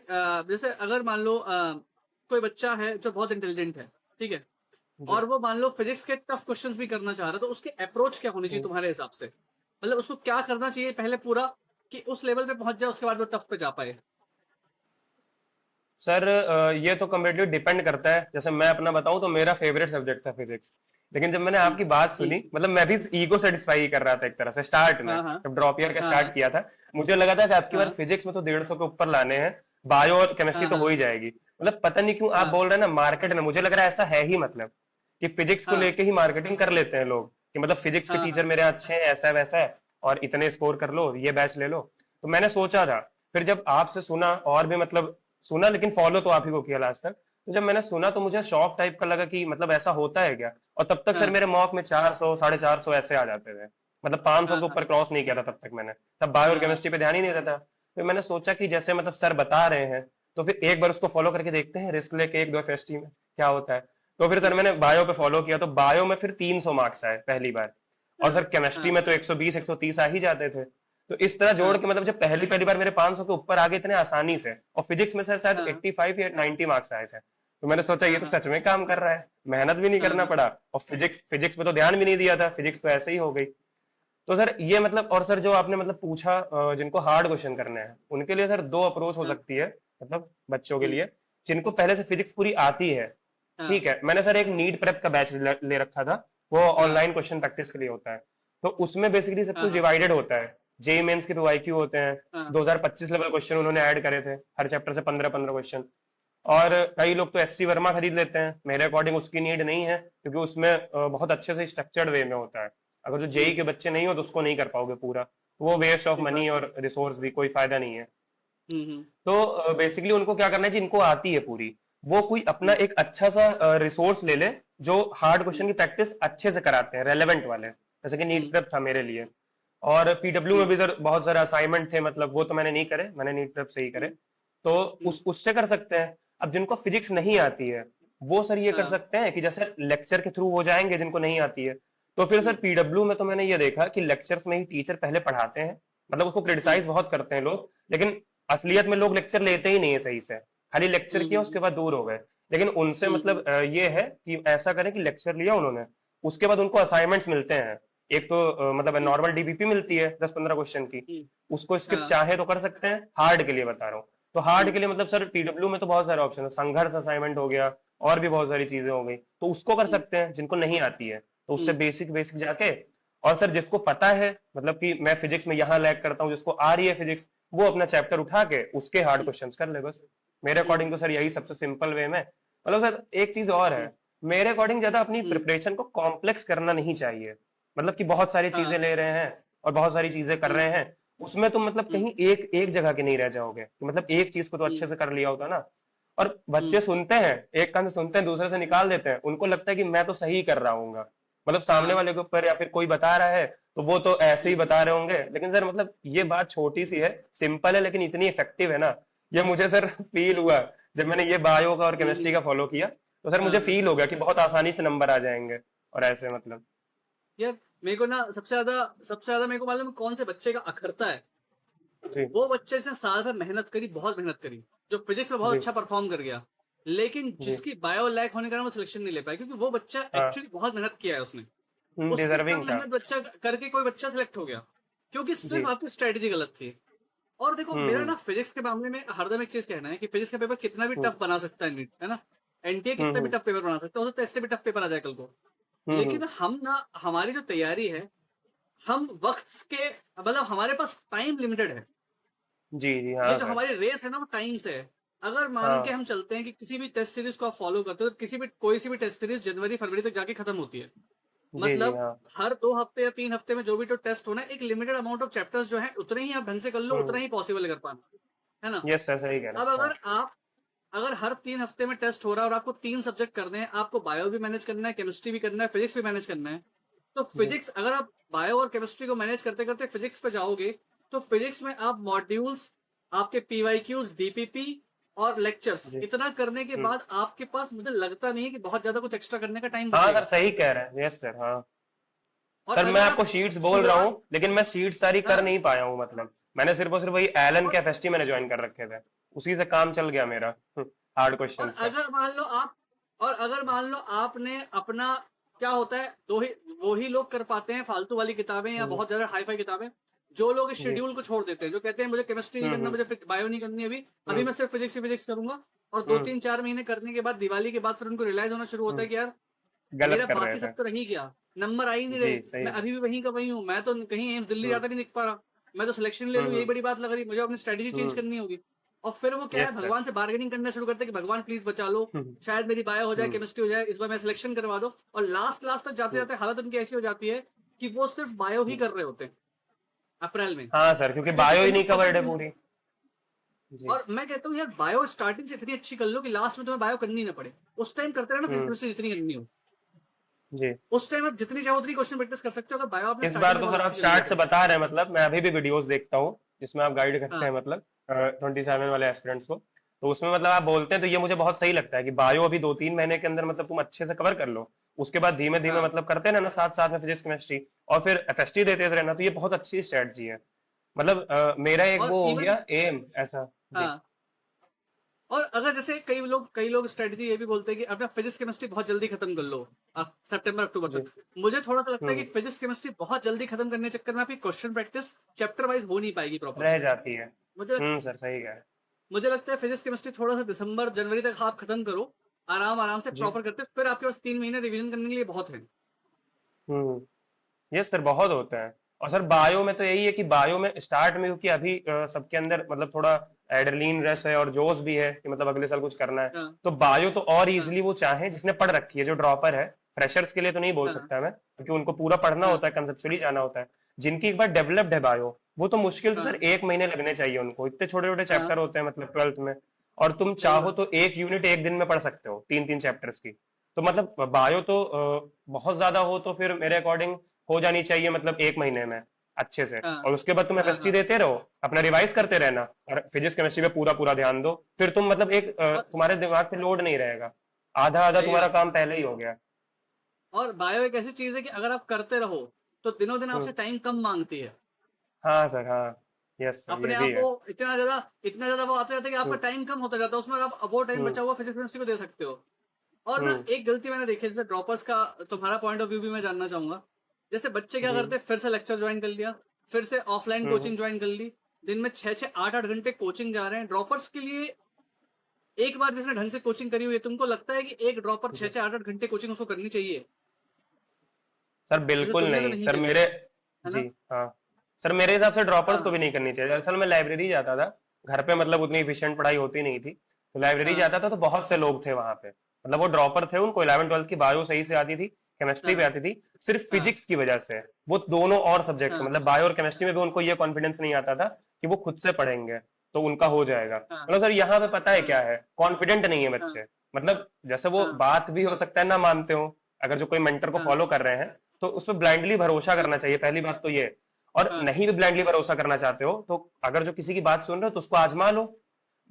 जैसे अगर मान लो कोई बच्चा है जो बहुत इंटेलिजेंट है, ठीक है, जी। और वो मान लो फिजिक्स के टफ क्वेश्चंस भी करना चाह रहा है, तो उसकी अप्रोच क्या होनी चाहिए हम्म। तुम्हारे हिसाब से? मतलब उसको क्या करना चाहिए पहले पूरा, कि उस लेवल पे पहुंच जाए, उसके बाद वो टफ पे जा पाए? सर ये तो कम्प्लीटली डिपेंड करता है। जैसे मैं अपना बताऊं तो मेरा फेवरेट सब्जेक्ट था फिजिक्स, लेकिन जब मैंने हम्म आपकी बात हम्म सुनी, मतलब मैं भी ईगो सेटिस्फाई ही कर रहा था एक तरह से स्टार्ट में, हाँ हाँ जब ड्रॉप ईयर का हाँ स्टार्ट हाँ किया था। मुझे लगा था कि आपकी बार हाँ फिजिक्स में तो 150 के ऊपर लाने हैं, बायो और केमिस्ट्री हाँ तो हो हाँ ही जाएगी। मतलब पता नहीं क्यों आप हाँ बोल रहे हैं ना मार्केट में, मुझे लग रहा है ऐसा है ही, मतलब कि फिजिक्स को हाँ लेके ही मार्केटिंग कर लेते हैं लोग, कि मतलब फिजिक्स के हाँ टीचर हाँ मेरे अच्छे हैं, ऐसा वैसा है, और इतने स्कोर कर लो, ये बैच ले लो। तो मैंने सोचा था, फिर जब आपसे सुना और भी मतलब सुना, लेकिन फॉलो तो आप ही को किया लास्ट तक। तो जब मैंने सुना तो मुझे शॉक टाइप का लगा कि मतलब ऐसा होता है क्या। और तब तक सर हाँ मेरे मॉक में 400 450 ऐसे आ जाते थे, मतलब 500 हाँ के हाँ ऊपर क्रॉस नहीं किया था तब तक मैंने। तब बायो और हाँ हाँ केमिस्ट्री पे ध्यान ही नहीं रहता। फिर मैंने सोचा कि जैसे मतलब सर बता रहे हैं, तो फिर एक बार उसको फॉलो करके देखते हैं, रिस्क लेके एक दो फेस्टी में क्या होता है। तो फिर सर मैंने बायो पे फॉलो किया, तो बायो में फिर 300 मार्क्स आए पहली बार। और सर केमिस्ट्री हाँ में तो 120 130 आ ही जाते थे। तो इस तरह जोड़ हाँ के मतलब जब पहली पहली बार मेरे 500 के ऊपर आ गए इतने आसानी से, और फिजिक्स में सर शायद हाँ 85 या 90 मार्क्स आए थे, तो मैंने सोचा ये हाँ तो हाँ सच में काम कर रहा है, मेहनत भी नहीं हाँ करना हाँ पड़ा। और फिजिक्स फिजिक्स पे तो ध्यान भी नहीं दिया था, फिजिक्स तो ऐसे ही हो गई। तो सर ये मतलब, और सर जो आपने मतलब पूछा जिनको हार्ड क्वेश्चन करने हैं उनके लिए सर दो अप्रोच हो हाँ सकती है। मतलब बच्चों के हम्म, लिए जिनको पहले से फिजिक्स पूरी आती है, हाँ ठीक है। मैंने सर एक नीट प्रेप का बैच ले रखा था, वो हाँ ऑनलाइन क्वेश्चन प्रैक्टिस के लिए होता है। तो उसमें बेसिकली सब हाँ कुछ हाँ डिवाइडेड होता है। जेई मेंस के तो आईक्यू होते हैं, हाँ 2025 लेवल क्वेश्चन उन्होंने ऐड करे थे, हर चैप्टर से 15 15 क्वेश्चन। और कई लोग तो एससी वर्मा खरीद लेते हैं, मेरे अकॉर्डिंग उसकी नीड नहीं है, क्योंकि उसमें बहुत अच्छे से स्ट्रक्चर्ड वे में होता है। अगर जो जेई के बच्चे नहीं हो तो उसको नहीं कर पाओगे पूरा, तो वो वेस्ट ऑफ सही मनी बात है। और रिसोर्स भी, कोई फायदा नहीं है। हम्म तो बेसिकली उनको क्या करना है, जिनको आती है पूरी, वो कोई अपना हम्म एक अच्छा सा रिसोर्स ले ले, जो हार्ड क्वेश्चन हम्म की प्रैक्टिस अच्छे से कराते हैं, रेलेवेंट वाले, जैसे कि नीट हम्म प्रेप था मेरे लिए। और पीडब्ल्यू में हम्म भी सर बहुत सारे असाइनमेंट थे, मतलब वो तो मैंने नहीं करे, मैंने नीट प्रेप से ही करे। हम्म तो हम्म, उस उससे कर सकते हैं। अब जिनको फिजिक्स नहीं आती है, वो सर ये कर हाँ सकते हैं कि जैसे लेक्चर के थ्रू हो जाएंगे, जिनको नहीं आती है। तो फिर सर हम्म पीडब्ल्यू में तो मैंने ये देखा कि लेक्चर्स में ही टीचर पहले पढ़ाते हैं, मतलब उसको हम्म क्रिटिसाइज बहुत करते हैं लोग, लेकिन असलियत में लोग लेक्चर लेते ही नहीं है सही से, खाली लेक्चर किया उसके हम्म बाद दूर हो गए। लेकिन उनसे मतलब हम्म ये है कि ऐसा करें कि लेक्चर लिया उन्होंने, उसके बाद उनको असाइनमेंट्स मिलते हैं। एक तो मतलब हम्म नॉर्मल डीबीपी मिलती है 10 15 क्वेश्चन की, हम्म, उसको स्किप हाँ चाहे तो कर सकते हैं। हार्ड के लिए बता रहा हूँ, तो हार्ड हम्म के लिए मतलब सर पीडब्ल्यू में तो बहुत सारे ऑप्शन है, संघर्ष असाइनमेंट हो गया, और भी बहुत सारी चीजें हो गई, तो उसको कर हम्म सकते हैं जिनको नहीं आती है। तो उससे हम्म बेसिक बेसिक जाके, और सर जिसको पता है मतलब कि मैं फिजिक्स में यहाँ लैग करता हूँ, जिसको आ रही है फिजिक्स, वो अपना चैप्टर उठा के उसके हार्ड हम्म क्वेश्चंस कर ले बस। मेरे अकॉर्डिंग हम्म तो सर यही सबसे सिंपल वे में। मतलब सर एक चीज और है, हम्म मेरे अकॉर्डिंग ज्यादा अपनी हम्म, प्रिपरेशन को कॉम्प्लेक्स करना नहीं चाहिए। मतलब कि बहुत सारी चीजें हाँ ले रहे हैं और बहुत सारी चीजें कर रहे हम्म हैं, उसमें तुम मतलब हम्म कहीं एक एक जगह के नहीं रह जाओगे, कि मतलब एक चीज को तो अच्छे हम्म से कर लिया होता ना। और बच्चे हम्म, सुनते हैं, एक कान से सुनते हैं, दूसरे से निकाल देते हैं, उनको लगता है कि मैं तो सही कर रहा हूँ, मतलब सामने हाँ वाले के ऊपर या फिर कोई बता रहा है तो वो तो ऐसे ही हम्म बता रहे होंगे। लेकिन सर मतलब ये बात छोटी सी है, सिंपल है, लेकिन इतनी इफेक्टिव है ना, ये मुझे सर फील हुआ जब मैंने ये बायो का और केमिस्ट्री हम्म, का फॉलो किया। तो सर मुझे हाँ फील हो गया कि बहुत आसानी से नंबर आ जाएंगे, और ऐसे मतलब। यार, मेरे को ना सबसे ज्यादा मेरे को मालूम है कौन से बच्चे का अखरता है। जी। वो बच्चे जिसने साल भर मेहनत करी, बहुत मेहनत करी, जो फिजिक्स में बहुत जी। अच्छा परफॉर्म कर गया, लेकिन जी। जिसकी बायो लैक होने के कारण वो सिलेक्शन नहीं ले पाया, क्योंकि वो बच्चा हाँ। एक्चुअली बहुत मेहनत किया है उसने। उससे डिजर्विंग कम था। मेहनत बच्चा करके कोई बच्चा सिलेक्ट हो गया, क्योंकि जी। सिर्फ आपकी स्ट्रेटेजी गलत थी। और देखो, मेरा हम्म ना फिजिक्स के मामले में हरदम एक चीज कहना है कि फिजिक्स का पेपर कितना भी हम्म टफ बना सकता है नीट, है ना, एनटीए कितना भी हम्म टफ पेपर बना सकता है, हो सकता है इससे भी टफ पेपर आ जाए कल को। हम्म लेकिन हम ना, हमारी जो तैयारी है, हम वक्त के मतलब हमारे पास टाइम लिमिटेड है। जी जी, ये हाँ जो सर। हमारी रेस है ना वो टाइम से है। अगर मान के हाँ हम चलते हैं कि किसी भी टेस्ट सीरीज को आप फॉलो करते हो तो किसी भी कोई सी भी टेस्ट सीरीज जनवरी फरवरी तक जाके खत्म होती है। जी जी, मतलब हाँ। हर 2 हफ्ते या 3 हफ्ते में जो भी तो टेस्ट होना है, एक लिमिटेड अमाउंट ऑफ चैप्टर्स जो है उतने ही आप ढंग से कर लो, उतना ही पॉसिबल है कर पाना, है ना। यस सर, सही कह रहे अब हैं, हाँ। अगर हर 3 हफ्ते में टेस्ट हो रहा है और आपको 3 सब्जेक्ट करने हैं, आपको बायो भी मैनेज करना है, केमिस्ट्री भी करना है, फिजिक्स भी मैनेज करना है। तो जी फिजिक्स अगर आप बायो और केमिस्ट्री को मैनेज करते करते फिजिक्स पे जाओगे, तो फिजिक्स में आप मॉड्यूल्स, आपके पीवाईक्यूज, डीपीपी और लेक्चर्स जी। इतना करने के बाद आपके पास मुझे लगता नहीं है कि बहुत ज्यादा कुछ एक्स्ट्रा करने का टाइम हाँ सर, बचेगा। सही कह रहे हैं, यस सर, हाँ। और सर मैं अगर आपको आप शीट्स बोल रहा हूँ, शुरुआत लेकिन मैं शीट्स सारी कर हाँ, नहीं पाया हूँ, मतलब मैंने सिर्फ और सिर्फ वही एलन और के एफएसटी मैंने ज्वाइन कर रखे थे, उसी से काम चल गया मेरा हार्ड और क्वेश्चंस का। अगर मान लो आप और अगर मान लो आपने अपना क्या होता है, दो ही वो ही लोग कर पाते हैं फालतू वाली किताबें या हम्म, बहुत ज्यादा हाई फाई किताबें। जो लोग इस जी। शेड्यूल को छोड़ देते हैं, जो कहते हैं मुझे केमिस्ट्री नहीं करना, हम्म। मुझे बायो नहीं करनी, अभी अभी हम्म। मैं सिर्फ फिजिक्स ही फिजिक्स करूंगा। और दो हम्म। तीन चार महीने करने के बाद, दिवाली के बाद, फिर उनको रियलाइज होना शुरू होता हम्म। है कि यार गलत मेरा कर रहे बाकी थे। सब तो रह ही गया, नंबर आ ही नहीं जी, रहे, सही मैं है। अभी भी वहीं का वही हूँ, मैं तो कहीं एम्स दिल्ली हम्म। जाकर नहीं दिख पा रहा, मैं तो सिलेक्शन ले लूँ, यही हम्म। बड़ी बात लग रही, मुझे अपनी स्ट्रेटेजी चेंज हम्म। करनी होगी। और फिर वो क्या है, यस सर। भगवान से बार्गेनिंग करना शुरू करते हैं कि भगवान प्लीज बचा लो, हम्म। शायद मेरी बायो हो जाए, हम्म। केमिस्ट्री हो जाए, इस बार मैं सिलेक्शन करवा दो। और लास्ट लास्ट तक जाते हम्म। जाते हालत उनकी ऐसी हो जाती है कि वो सिर्फ बायो ही कर जी। रहे होते हैं अप्रैल में, हाँ सर, क्योंकि क्योंकि बायो ही उनको नहीं पता कवर्ड है भी है। पूरी। जी। और मैं कहता हूँ यार, बायो स्टार्टिंग से इतनी अच्छी कर लो कि लास्ट में तुम्हें बायो करनी ना पड़े। उस टाइम करते रहना फिजिक्स हम्म। केमिस्ट्री जितनी करनी हो, जी। उस टाइम आप जितनी चाहो उतनी क्वेश्चन प्रैक्टिस कर सकते हो, अगर बायो आपने इस स्टार्टिंग बार से तो बहुत सर आप अच्छी कर ली स्टार्ट से तो। बता रहे हैं, मतलब मैं अभी भी वीडियोस देखता हूँ जिसमें आप गाइड करते हैं, हाँ मतलब 27 वाले एस्पिरेंट्स को। तो उसमें मतलब आप बोलते हैं तो ये मुझे बहुत सही लगता है कि बायो अभी 2-3 महीने के अंदर मतलब तुम अच्छे से कवर कर लो। उसके बाद धीमे धीमे हाँ मतलब करते रहना साथ साथ में फिजिक्स केमिस्ट्री, और फिर एफएसटी देते रहना, तो ये बहुत अच्छी स्ट्रेटजी है। मतलब मेरा एक और वो हो इवन गया एम ऐसा। जी। हाँ, और अगर जैसे कई लोग स्ट्रेटजी ये भी बोलते हैं कि अपना फिजिक्स केमिस्ट्री बहुत जल्दी खत्म कर लो, सितंबर अक्टूबर जी। तक। मुझे थोड़ा सा लगता है कि हम्म। फिजिक्स केमिस्ट्री बहुत जल्दी खत्म करने के चक्कर में आपकी क्वेश्चन प्रैक्टिस चैप्टर वाइज हो नहीं पाएगी प्रॉपर। रह जाती है। मुझे सर, सही कह रहे हैं। मुझे लगता है फिजिक्स केमिस्ट्री थोड़ा सा दिसंबर जनवरी तक आप खत्म करो, आराम आराम से जी। प्रॉपर करते, फिर आपके पास 3 महीने रिवीजन करने के लिए बहुत है। यस सर, बहुत होते हैं। और सर बायो में तो यही है कि बायो में स्टार्ट में, क्योंकि अभी सबके अंदर मतलब थोड़ा एड्रेनलिन रश है और जोश भी है कि मतलब अगले साल कुछ करना है। हाँ तो बायो तो और हाँ इजीली वो चाहे जिसने पढ़ रखी है, जो ड्रॉपर है। फ्रेशर्स के लिए तो नहीं बोल हाँ सकता मैं, क्योंकि उनको पूरा पढ़ना हाँ होता है, कंसेप्चुअली जाना होता है। जिनकी एक बार डेवलप्ड है बायो, वो तो मुश्किल से सर हाँ 1 महीने लगने चाहिए उनको, इतने छोटे छोटे हाँ, चैप्टर होते हैं मतलब 12th में। और तुम सही चाहो बात। तो एक यूनिट एक दिन में पढ़ सकते हो, 3-3 चैप्टर्स की। तो मतलब बायो तो बहुत ज्यादा हो तो फिर मेरे अकॉर्डिंग हो जानी चाहिए, मतलब 1 महीने में अच्छे से। हाँ और उसके बाद तुम हाँ एफएसटी हाँ। देते रहो, अपना रिवाइज करते रहना, और फिजिक्स केमिस्ट्री पे पूरा पूरा ध्यान दो। फिर तुम मतलब एक और तुम्हारे दिमाग पे लोड नहीं रहेगा, आधा आधा सही तुम्हारा बात है। काम पहले ही हो गया। और बायो एक ऐसी चीज है कि अगर आप करते रहो तो दिनों दिन हम्म। आपसे टाइम कम मांगती है। हाँ सर, हाँ। यस सर, अपने ये भी आप है। वो इतना ज्यादा वो आता जाता है कि आपका हम्म। टाइम कम होता जाता है, उसमें आप वो टाइम हम्म। बचा हुआ फिजिक्स केमिस्ट्री को दे सकते हो। और ना हम्म। एक गलती मैंने देखी है, जैसे ड्रॉपर्स का तुम्हारा पॉइंट ऑफ व्यू भी मैं जानना चाहूंगा। जैसे बच्चे क्या जी। करते हैं, फिर से लेक्चर ज्वाइन कर लिया, फिर से ऑफलाइन हम्म। कोचिंग ज्वाइन कर ली, दिन में 6-6 8-8 घंटे कोचिंग जा रहे हैं ड्रॉपर्स के लिए। एक बार जिसने ढंग से कोचिंग करी हुई है, तुमको लगता है कि एक ड्रॉपर छह जी। छह आठ आठ घंटे कोचिंग उसको करनी चाहिए? सर मुझे बिल्कुल तुमने तो नहीं नहीं सर, करी, मेरे। है जी। ना। हाँ। सर मेरे हिसाब से ड्रॉपर्स को हाँ भी नहीं करनी चाहिए। दरअसल मैं लाइब्रेरी जाता था, घर पे मतलब उतनी एफिशिएंट पढ़ाई होती नहीं थी, तो लाइब्रेरी हाँ जाता था तो बहुत से लोग थे वहां पे, मतलब वो ड्रॉपर थे, उनको 11th 12th की बायो सही से आती थी, केमिस्ट्री भी हाँ आती थी। सिर्फ हाँ फिजिक्स की वजह से वो दोनों और सब्जेक्ट हाँ मतलब बायो और केमिस्ट्री में भी उनको ये कॉन्फिडेंस नहीं आता था कि वो खुद से पढ़ेंगे तो उनका हो जाएगा। हाँ मतलब सर यहाँ पे पता है हाँ क्या है, कॉन्फिडेंट नहीं है हाँ बच्चे। मतलब जैसे वो हाँ बात भी हो सकता है ना मानते हो, अगर जो कोई मेंटर को हाँ फॉलो कर रहे हैं, तो उस पर ब्लाइंडली भरोसा हाँ करना चाहिए, पहली बात तो ये। और हाँ नहीं भी ब्लाइंडली भरोसा करना चाहते हो तो अगर जो किसी की बात सुन रहे हो तो उसको आजमा लो।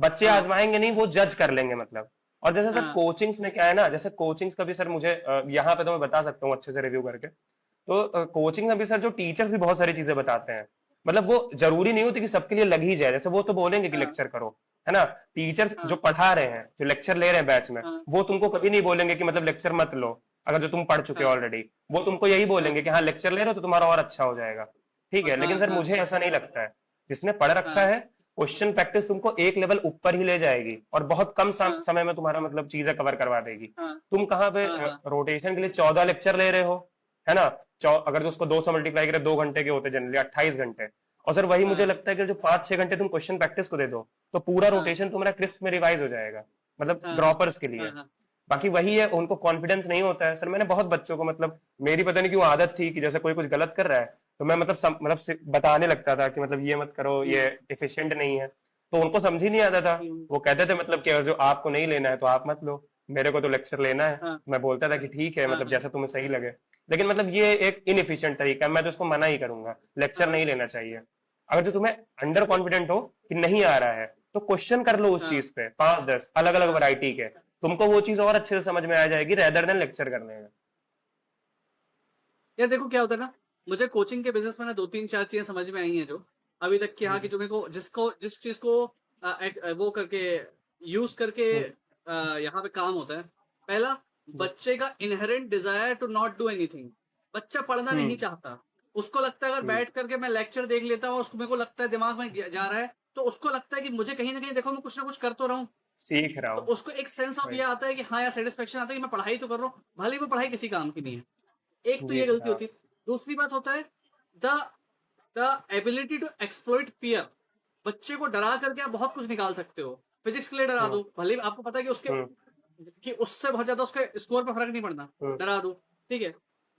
बच्चे हाँ आजमाएंगे नहीं, वो जज कर लेंगे मतलब। और जैसे सर हाँ कोचिंग्स में क्या है ना, जैसे कोचिंग्स का भी सर मुझे यहाँ पे तो मैं बता सकता हूँ अच्छे से रिव्यू करके। तो कोचिंग में भी सर जो टीचर्स भी बहुत सारी चीजें बताते हैं, मतलब वो जरूरी नहीं होती कि सबके लिए लग ही जाए। जैसे वो तो बोलेंगे कि हाँ लेक्चर करो, है ना। टीचर्स जो हाँ पढ़ा रहे हैं, जो लेक्चर ले रहे हैं बैच में, हाँ वो तुमको कभी नहीं बोलेंगे कि मतलब लेक्चर मत लो, अगर जो तुम पढ़ चुके हो हाँ ऑलरेडी। वो तुमको यही हाँ बोलेंगे कि हाँ लेक्चर ले रहे हो तो तुम्हारा और अच्छा हो जाएगा। ठीक है, लेकिन हाँ सर हाँ मुझे ऐसा नहीं लगता है। जिसने पढ़ रखा हाँ है, क्वेश्चन प्रैक्टिस तुमको एक लेवल ऊपर ही ले जाएगी और बहुत कम हाँ समय में तुम्हारा मतलब चीजें कवर करवा देगी। हाँ तुम कहाँ पे हाँ हाँ रोटेशन के लिए 14 लेक्चर ले रहे हो, है ना। अगर जो उसको 2 से मल्टीप्लाई करे 2 घंटे के होते जनरली 28 घंटे। और सर वही मुझे हाँ लगता है कि जो 5-6 घंटे तुम क्वेश्चन प्रैक्टिस को दे दो तो पूरा हाँ रोटेशन तुम्हारा क्रिस्प में रिवाइज हो जाएगा, मतलब हाँ ड्रॉपर्स के हाँ लिए। हाँ बाकी वही है, उनको कॉन्फिडेंस नहीं होता है। सर मैंने बहुत बच्चों को मतलब, मेरी पता नहीं क्यों आदत थी कि जैसे कोई कुछ गलत कर रहा है तो मैं मतलब बताने लगता था कि मतलब ये मत करो, ये हम्म, एफिशिएंट नहीं है। तो उनको समझ ही नहीं आता था। हम्म, वो कहते थे मतलब कि जो आपको नहीं लेना है तो आप मत लो, मेरे को तो लेक्चर लेना है। हाँ मैं बोलता था कि ठीक है, हाँ मतलब हाँ जैसा तुम्हें सही लगे। लेकिन मतलब ये एक इनएफिशिएंट तरीका है, मैं तो उसको मना ही करूंगा, लेक्चर हाँ नहीं लेना चाहिए। अगर जो तुम्हें अंडर तो कॉन्फिडेंट हो कि नहीं आ रहा है तो क्वेश्चन कर लो उस हाँ चीज पे, 5-10 अलग अलग हाँ वैरायटी के। तुमको वो चीज और अच्छे से समझ में आ जाएगी रेदर देन लेक्चर करने में। यार देखो क्या होता है ना, मुझे कोचिंग के बिजनेस में ना दो तीन चार चीजें समझ में आई हैं जो अभी तक की, हाँ, कि हम्म, जो मेरे को जिस चीज को वो करके यूज करके हम्म, यहाँ पे काम होता है। पहला, हम्म, बच्चे का inherent desire to not do anything. बच्चा पढ़ना नहीं हम्म, चाहता। उसको लगता है अगर हम्म, बैठ करके मैं लेक्चर देख लेता हूँ, उसको मेरे को लगता है दिमाग में जा रहा है, तो उसको लगता है कि मुझे कहीं ना कहीं देखो मैं कुछ ना कुछ कर तो रहा हूँ। सीख रहा तो हूँ। उसको एक सेंस ऑफ ये राइट। आता है कि हाँ यार, सेटिस्फेक्शन आता है कि मैं पढ़ाई तो कर रहा हूँ, भले ही वो पढ़ाई किसी काम की नहीं है। एक तो जी ये सर गलती हाँ। होती है। दूसरी बात होता है the the ability to exploit fear. बच्चे को डरा करके आप बहुत कुछ निकाल सकते हो। फिजिक्स के लिए डरा हम्म, दो, भले ही आपको पता है कि उसके हम्म, कि उससे बहुत ज्यादा उसके स्कोर पर फर्क नहीं पड़ना, हम्म, डरा दो, ठीक है।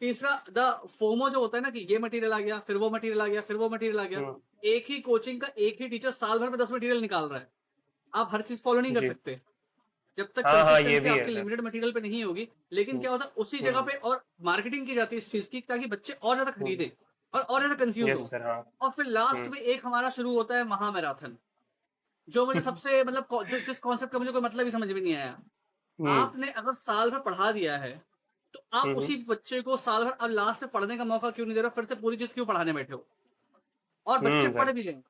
तीसरा, द फोमो जो होता है ना, कि ये मटेरियल आ गया, फिर वो मटेरियल आ गया, फिर वो मटेरियल आ गया। हम्म, एक ही कोचिंग का एक ही टीचर साल भर में 10 मटेरियल निकाल रहा है। आप हर चीज फॉलो नहीं कर जी सकते जब तक हाँ हाँ, ये कंसिस्टेंसी भी है आपकी सर। लिमिटेड मटेरियल पे नहीं होगी। लेकिन हम्म, क्या होता है, उसी जगह हम्म, पे और मार्केटिंग की जाती है इस चीज की, ताकि बच्चे और ज्यादा हम्म, खरीदें और ज्यादा कंफ्यूज यस हो। सर हाँ। और फिर लास्ट हम्म, में एक हमारा शुरू होता है महा मैराथन, जो मुझे सबसे मतलब जो जिस कॉन्सेप्ट का मुझे कोई मतलब ही समझ में नहीं आया। हम्म, आपने अगर साल भर पढ़ा दिया है, तो आप हम्म, उसी बच्चे को साल भर अब लास्ट में पढ़ने का मौका क्यों नहीं दे रहे हो? फिर से पूरी चीज क्यों पढ़ाने बैठे हो? और बच्चे पढ़ सर। भी लें।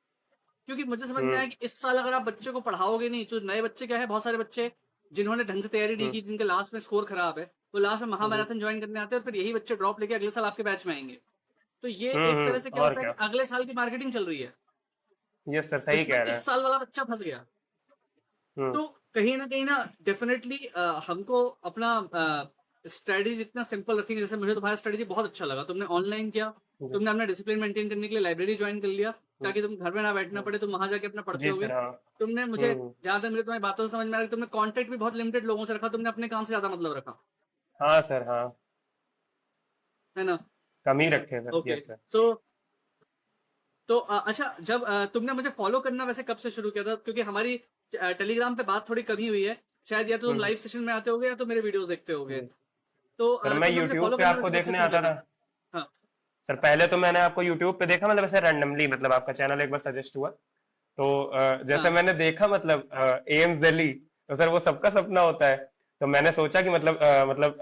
क्योंकि मुझे समझ में हम्म, आया कि इस साल अगर आप बच्चे को पढ़ाओगे नहीं, तो नए बच्चे क्या है, बहुत सारे बच्चे जिन्होंने ढंग से तैयारी नहीं हम्म, की, जिनके लास्ट में स्कोर खराब है, वो लास्ट में हम्म, महामैराथन ज्वाइन करने आते हैं, और फिर यही बच्चे ड्रॉप लेके अगले साल आपके बैच में आएंगे। तो ये एक तरह से क्या और होता है कि क्या। अगले साल की मार्केटिंग चल रही है, यस सर, सही जिसमें कह रहे इस हैं। साल वाला बच्चा फंस गया। हम्म, तो कहीं ना डेफिनेटली हमको अपना स्ट्रेटेजी इतना सिंपल रखेंगे। जैसे मुझे तुम्हारा स्ट्रेटेजी बहुत अच्छा लगा, तुमने ऑनलाइन किया, जी, तुमने अपना डिसिप्लिन मेंटेन करने के लिए लाइब्रेरी ज्वाइन कर लिया, हम्म, ताकि तुम घर में ना बैठना हम्म, पड़े, तुम वहां जाके अपना पढ़ते जी होगे। सर हाँ। तुमने मुझे, हम्म, जहां तक मुझे तुम्हारी बातों से समझ में आ रहा है, तुमने कांटेक्ट भी बहुत लिमिटेड लोगों से रखा, तुमने अपने काम से ज्यादा मतलब रखा, हाँ सर हाँ। है ना। कम ही रखे सर, ओके, यस सर। सो तो अच्छा, जब तुमने मुझे फॉलो करना वैसे कब से शुरू किया था? क्योंकि हमारी टेलीग्राम पे बात थोड़ी कमी हुई है। शायद या तो तुम हम्म, लाइव सेशन में आते होगे, या तो मेरे वीडियोस देखते होगे। हम्म। तो सर मैं तुमने मुझे यूट्यूब फॉलो पे करना आपको वैसे कब से देखने शुरू आता किया था। था? हाँ सर पहले तो मैंने आपको यूट्यूब पे देखा, मतलब ऐसे रैंडमली, मतलब आपका चैनल एक बार सजेस्ट हुआ। तो जैसे हाँ मैंने देखा मतलब एम्स दिल्ली, तो सर वो सबका सपना होता है। तो मैंने सोचा कि मतलब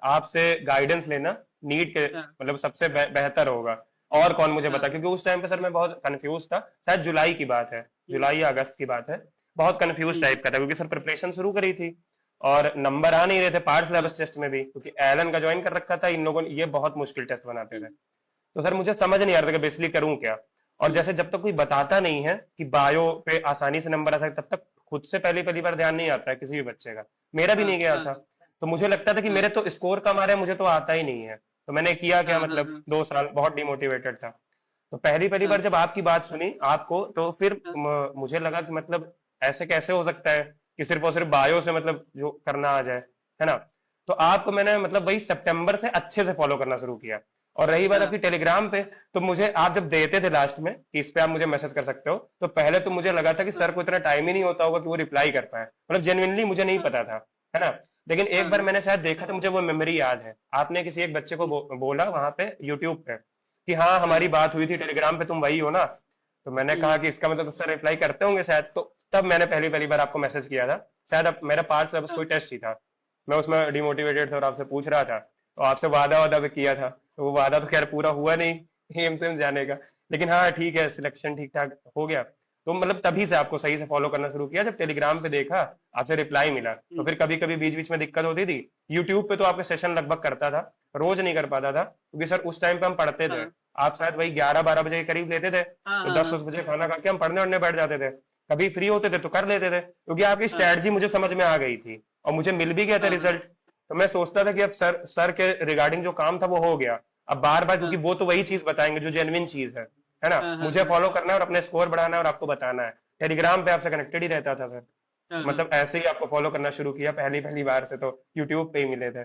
आपसे गाइडेंस लेना नीट के हाँ मतलब सबसे बेहतर होगा। और कौन मुझे बता, हाँ क्योंकि उस टाइम पे सर मैं बहुत कंफ्यूज था। शायद जुलाई की बात है, हम्म, जुलाई या अगस्त की बात है। बहुत कंफ्यूज हम्म, टाइप का था, क्योंकि सर प्रिपरेशन शुरू करी थी और नंबर आ नहीं रहे थे पार्ट हाँ सिलेबस टेस्ट में भी, क्योंकि एलन का ज्वाइन कर रखा था इन लोगों ने, ये बहुत मुश्किल टेस्ट बनाते थे। हम्म, तो सर मुझे समझ नहीं आ रहा था कि बेसिकली करूं क्या। और हम्म, जैसे जब तक कोई बताता नहीं है कि बायो पे आसानी से नंबर आ सकते, तब तक खुद से पहली पहली बार ध्यान नहीं आता है किसी भी बच्चे का। मेरा भी हाँ नहीं गया हाँ था। तो मुझे लगता था कि हाँ मेरे तो स्कोर कम आ रहे हैं, मुझे तो आता ही नहीं है। तो मैंने किया क्या, हाँ हाँ मतलब हाँ 2 साल बहुत डिमोटिवेटेड था। तो पहली पहली हाँ बार जब आपकी बात सुनी आपको, तो फिर हाँ मुझे लगा कि मतलब ऐसे कैसे हो सकता है कि सिर्फ और सिर्फ बायो से मतलब जो करना आ जाए, है ना। तो आपको मैंने मतलब वही सितंबर से अच्छे से फॉलो करना शुरू किया। और रही बात हाँ आपकी टेलीग्राम पे, तो मुझे आप जब देते थे लास्ट में कि इस पे आप मुझे मैसेज कर सकते हो, तो पहले तो मुझे लगा था कि हाँ सर को इतना टाइम ही नहीं होता होगा कि वो रिप्लाई कर पाए, मतलब जेन्युइनली मुझे नहीं हाँ पता था, है ना। लेकिन एक बार हाँ मैंने शायद देखा, तो मुझे वो मेमोरी याद है, आपने किसी एक बच्चे को बोला वहां पे यूट्यूब पे कि हाँ हाँ हमारी बात हुई थी टेलीग्राम पे, तुम वही हो ना। तो मैंने कहा कि इसका मतलब तो सर रिप्लाई करते होंगे शायद। तो तब मैंने पहली पहली बार आपको मैसेज किया था। शायद अब मेरा पार्ट से बस हाँ कोई टेस्ट ही था, मैं उसमें डिमोटिवेटेड था और आपसे पूछ रहा था। तो आपसे वादा वादा भी किया था, तो वो वादा तो खैर पूरा हुआ नहीं एम्स एम्स जाने का। लेकिन हाँ ठीक है, सिलेक्शन ठीक ठाक हो गया। तो मतलब तभी से आपको सही से फॉलो करना शुरू किया, जब टेलीग्राम पे देखा आपसे रिप्लाई मिला। तो हम्म, फिर कभी कभी बीच बीच में दिक्कत होती थी। यूट्यूब पे तो आपके सेशन लगभग करता था, रोज नहीं कर पाता था, क्योंकि सर उस टाइम पे हम पढ़ते थे। हाँ आप शायद वही 11-12 बजे के करीब लेते थे, हाँ तो हाँ 10-10 बजे खाना खा के हम पढ़ने उढ़ने बैठ जाते थे। कभी फ्री होते थे तो कर लेते थे, क्योंकि आपकी हाँ स्ट्रैटेजी मुझे समझ में आ गई थी और मुझे मिल भी गया था हाँ हाँ रिजल्ट। तो मैं सोचता था कि अब सर सर के रिगार्डिंग जो काम था वो हो गया। अब बार बार, क्योंकि हाँ वो तो वही चीज बताएंगे जो जेन्युइन चीज है ना। हाँ हाँ मुझे हाँ फॉलो करना है और अपने स्कोर बढ़ाना है और आपको बताना है। टेलीग्राम पे आपसे कनेक्टेड ही रहता था सर, हाँ हाँ मतलब ऐसे ही आपको फॉलो करना शुरू किया पहली पहली बार से, तो यूट्यूब पे ही मिले थे।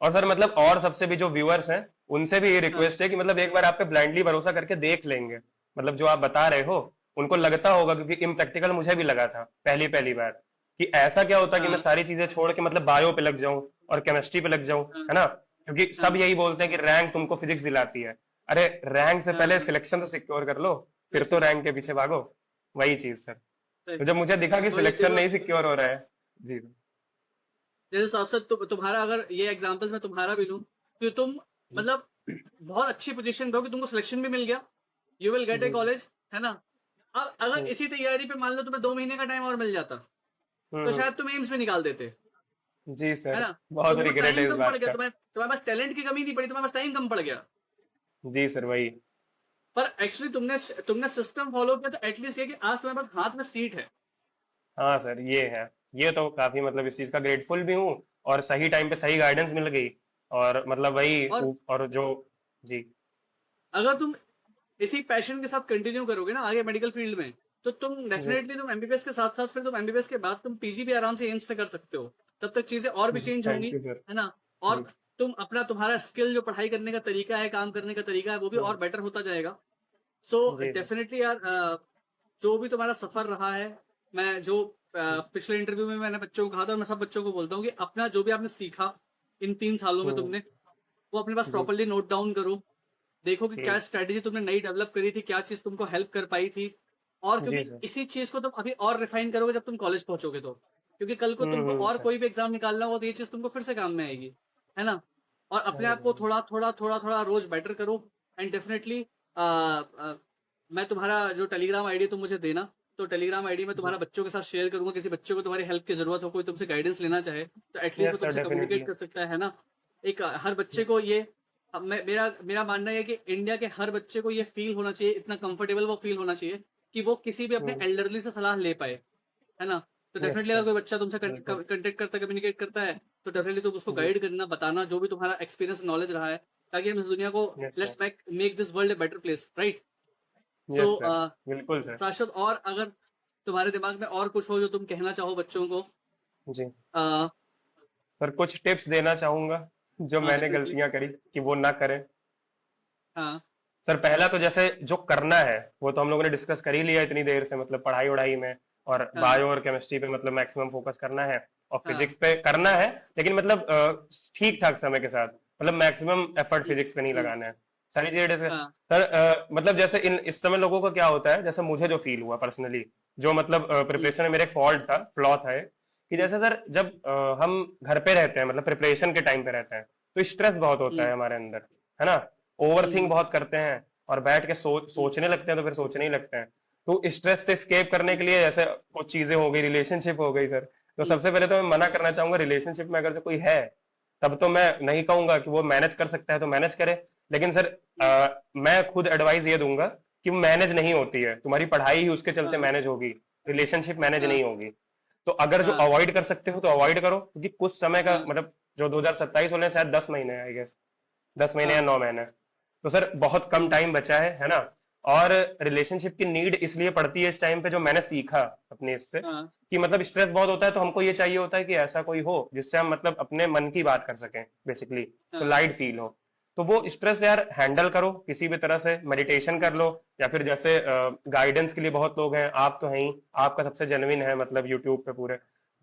और सर मतलब और सबसे भी जो व्यूअर्स हैं उनसे भी ये हाँ रिक्वेस्ट है कि मतलब एक बार आप पे ब्लाइंडली भरोसा करके देख लेंगे, मतलब जो आप बता रहे हो उनको लगता होगा, क्योंकि इम्प्रैक्टिकल मुझे भी लगा था पहली पहली बार कि ऐसा क्या होता है कि मैं हाँ सारी चीजें छोड़ के मतलब बायो पे लग जाऊं और केमिस्ट्री पे लग जाऊं, हाँ है ना। क्योंकि सब हाँ यही बोलते हैं कि रैंक तुमको फिजिक्स दिलाती है। अरे रैंक से हाँ पहले हाँ सिलेक्शन तो सिक्योर कर लो, फिर तो सिलेक्शन रैंक के पीछे भागो। वही चीज सर। सही। तो जब मुझे दिखा कि वही सिलेक्शन देखो, नहीं सिक्योर हो रहा है। जी। जैसे साथ साथ तुम्हारा, अगर ये एग्जांपल्स मैं तुम्हारा भी लूं, कि तुम मतलब बहुत अच्छी पोजीशन पे हो कि तुमको सिलेक्शन भी मिल गया, you will get a G G. College, है ना। अब अगर हम्म इसी तैयारी पे मान लो तुम्हें 2 महीने का टाइम और मिल जाता, तो हम्म। शायद तुम एम्स में निकाल देते, जी है सर, ना। बहुत तुमको रिग्रेट है टाइम इस कम पड़ बात गया, का। तुम्हारे पास टैलेंट की कमी नहीं पड़ी, तुम्हारे पास टाइम कम पड़ गया। जी सर वही। पर एक्चुअली तुमने तुमने सिस्टम फॉलो किया, तो एटलीस्ट ये कि आज तुम्हारे पास हाथ में सीट है। हाँ सर ये है, ये तो काफी मतलब इस चीज का ग्रेटफुल भी हूँ, और सही टाइम पे सही गाइडेंस मिल गई, और मतलब वही और और जो। जी। अगर तुम इसी पैशन के साथ कंटिन्यू करोगे ना आगे मेडिकल फील्ड में, तो तुम जी डेफिनेटली तुम एमबीबीएस के साथ साथ, फिर तुम एमबीबीएस के बाद तुम पीजी भी आराम से एम्स से कर सकते हो। तब तक चीजें और भी जी चेंज होंगी, थैंक यू सर। है ना। और जी। तुम अपना, तुम्हारा स्किल जो पढ़ाई करने का तरीका है, काम करने का तरीका है, वो भी और हम्म, बेटर होता जाएगा। सो जी सर। डेफिनेटली यार, जो भी तुम्हारा सफर रहा है, मैं जो पिछले इंटरव्यू में मैंने बच्चों को कहा था, और मैं सब बच्चों को बोलता हूँ कि अपना जो भी आपने सीखा इन 3 सालों में हम्म। तुमने, वो अपने पास जी प्रॉपरली नोट डाउन करो। देखो कि क्या हम्म। स्ट्रेटेजी तुमने नई डेवलप करी थी, क्या चीज तुमको हेल्प कर पाई थी। और जी क्योंकि सर। इसी चीज को तुम अभी और रिफाइन करोगे जब तुम कॉलेज पहुंचोगे, तो क्योंकि कल को तुमको और सर। कोई भी एग्जाम निकालना हो, तो ये चीज तुमको फिर से काम में आएगी, है ना। और अपने सही आप को बात है। थोड़ा थोड़ा थोड़ा थोड़ा रोज बेटर करो। एंड डेफिनेटली मैं तुम्हारा जो टेलीग्राम आईडी तुम मुझे देना, तो टेलीग्राम आईडी में जी। तुम्हारा बच्चों के साथ शेयर करूंगा। किसी बच्चे को तुम्हारी हेल्प की जरूरत हो, कोई तुमसे गाइडेंस लेना चाहे, तो एटलीस्ट वो यस सर तुमसे कम्युनिकेट डेफिनेटली। कर सकता है ना। एक हर बच्चे को ये, अब मेरा मेरा मानना है कि इंडिया के हर बच्चे को ये फील होना चाहिए, इतना कंफर्टेबल वो फील होना चाहिए कि वो किसी भी अपने हम्म। एल्डरली से सलाह ले पाए, है ना। तो यस डेफिनेटली अगर सर कोई बच्चा तुमसे बिल्कुल। कंटेक्ट करता है, कम्युनिकेट करता है, तो डेफिनेटली तुम उसको जी। गाइड करना, बताना जो भी तुम्हारा एक्सपीरियंस नॉलेज रहा है, ताकि हम इस दुनिया को, yes sir. Let's make this world a better place, right. So yes sir बिल्कुल सर। शाश्वत, और अगर तुम्हारे दिमाग में और कुछ हो जो तुम कहना चाहो बच्चों को, जी आ, सर, कुछ टिप्स देना चाहूंगा जो हाँ मैंने डेफिनेटली। गलतियां करी कि वो ना करें। हाँ सर पहला तो जैसे जो करना है वो तो हम लोगों ने डिस्कस कर ही लिया इतनी देर से, मतलब पढ़ाई वढ़ाई में और हाँ बायो और केमिस्ट्री पे मतलब मैक्सिमम फोकस करना है, और हाँ फिजिक्स पे करना है, लेकिन मतलब ठीक ठाक समय के साथ, मतलब मैक्सिमम एफर्ट फिजिक्स पे नहीं हम्म, लगाना है। सारी चीजें डिस्कस। हाँ सर मतलब जैसे इन इस समय लोगों का क्या होता है, जैसे मुझे जो फील हुआ पर्सनली, जो मतलब हम्म, प्रिपरेशन में मेरा एक फॉल्ट था, फ्लॉ था ये, कि हम्म, जैसे सर जब हम घर पे रहते हैं, मतलब प्रिपरेशन के टाइम पे रहते हैं, तो स्ट्रेस बहुत होता हम्म, है हमारे अंदर, है ना। ओवर थिंक हम्म, बहुत करते हैं, और बैठ के हम्म, सोचने लगते हैं, तो फिर सोचने ही लगते हैं। तो स्ट्रेस से स्केप करने के लिए जैसे कुछ चीजें हो गई, रिलेशनशिप हो गई सर, तो हम्म, सबसे पहले तो मैं मना करना चाहूंगा, रिलेशनशिप में अगर से कोई है, तब तो मैं नहीं कहूंगा कि वो मैनेज कर सकता है तो मैनेज करे, लेकिन सर हम्म, मैं खुद एडवाइस ये दूंगा कि मैनेज नहीं होती है, तुम्हारी पढ़ाई ही उसके चलते हाँ मैनेज होगी, रिलेशनशिप मैनेज हाँ नहीं होगी। तो अगर जो हाँ अवॉइड कर सकते हो तो अवॉइड करो, क्योंकि कुछ समय का हाँ मतलब जो 2027 होने शायद 10 महीने आई गेस, 10 महीने या हाँ 9 महीने, तो सर बहुत कम हम्म, टाइम बचा है ना। और रिलेशनशिप की नीड इसलिए पड़ती है इस टाइम पे, जो मैंने सीखा अपने इससे, हाँ कि मतलब स्ट्रेस बहुत होता है, तो हमको ये चाहिए होता है कि ऐसा कोई हो जिससे हम मतलब अपने मन की बात कर सकें बेसिकली, तो हाँ लाइट फील हो। तो वो स्ट्रेस यार हैंडल करो किसी भी तरह से, मेडिटेशन कर लो, या फिर जैसे गाइडेंस के लिए बहुत लोग हैं, आप तो हैं ही, आपका सबसे जेन्युइन है मतलब यूट्यूब पे पूरे,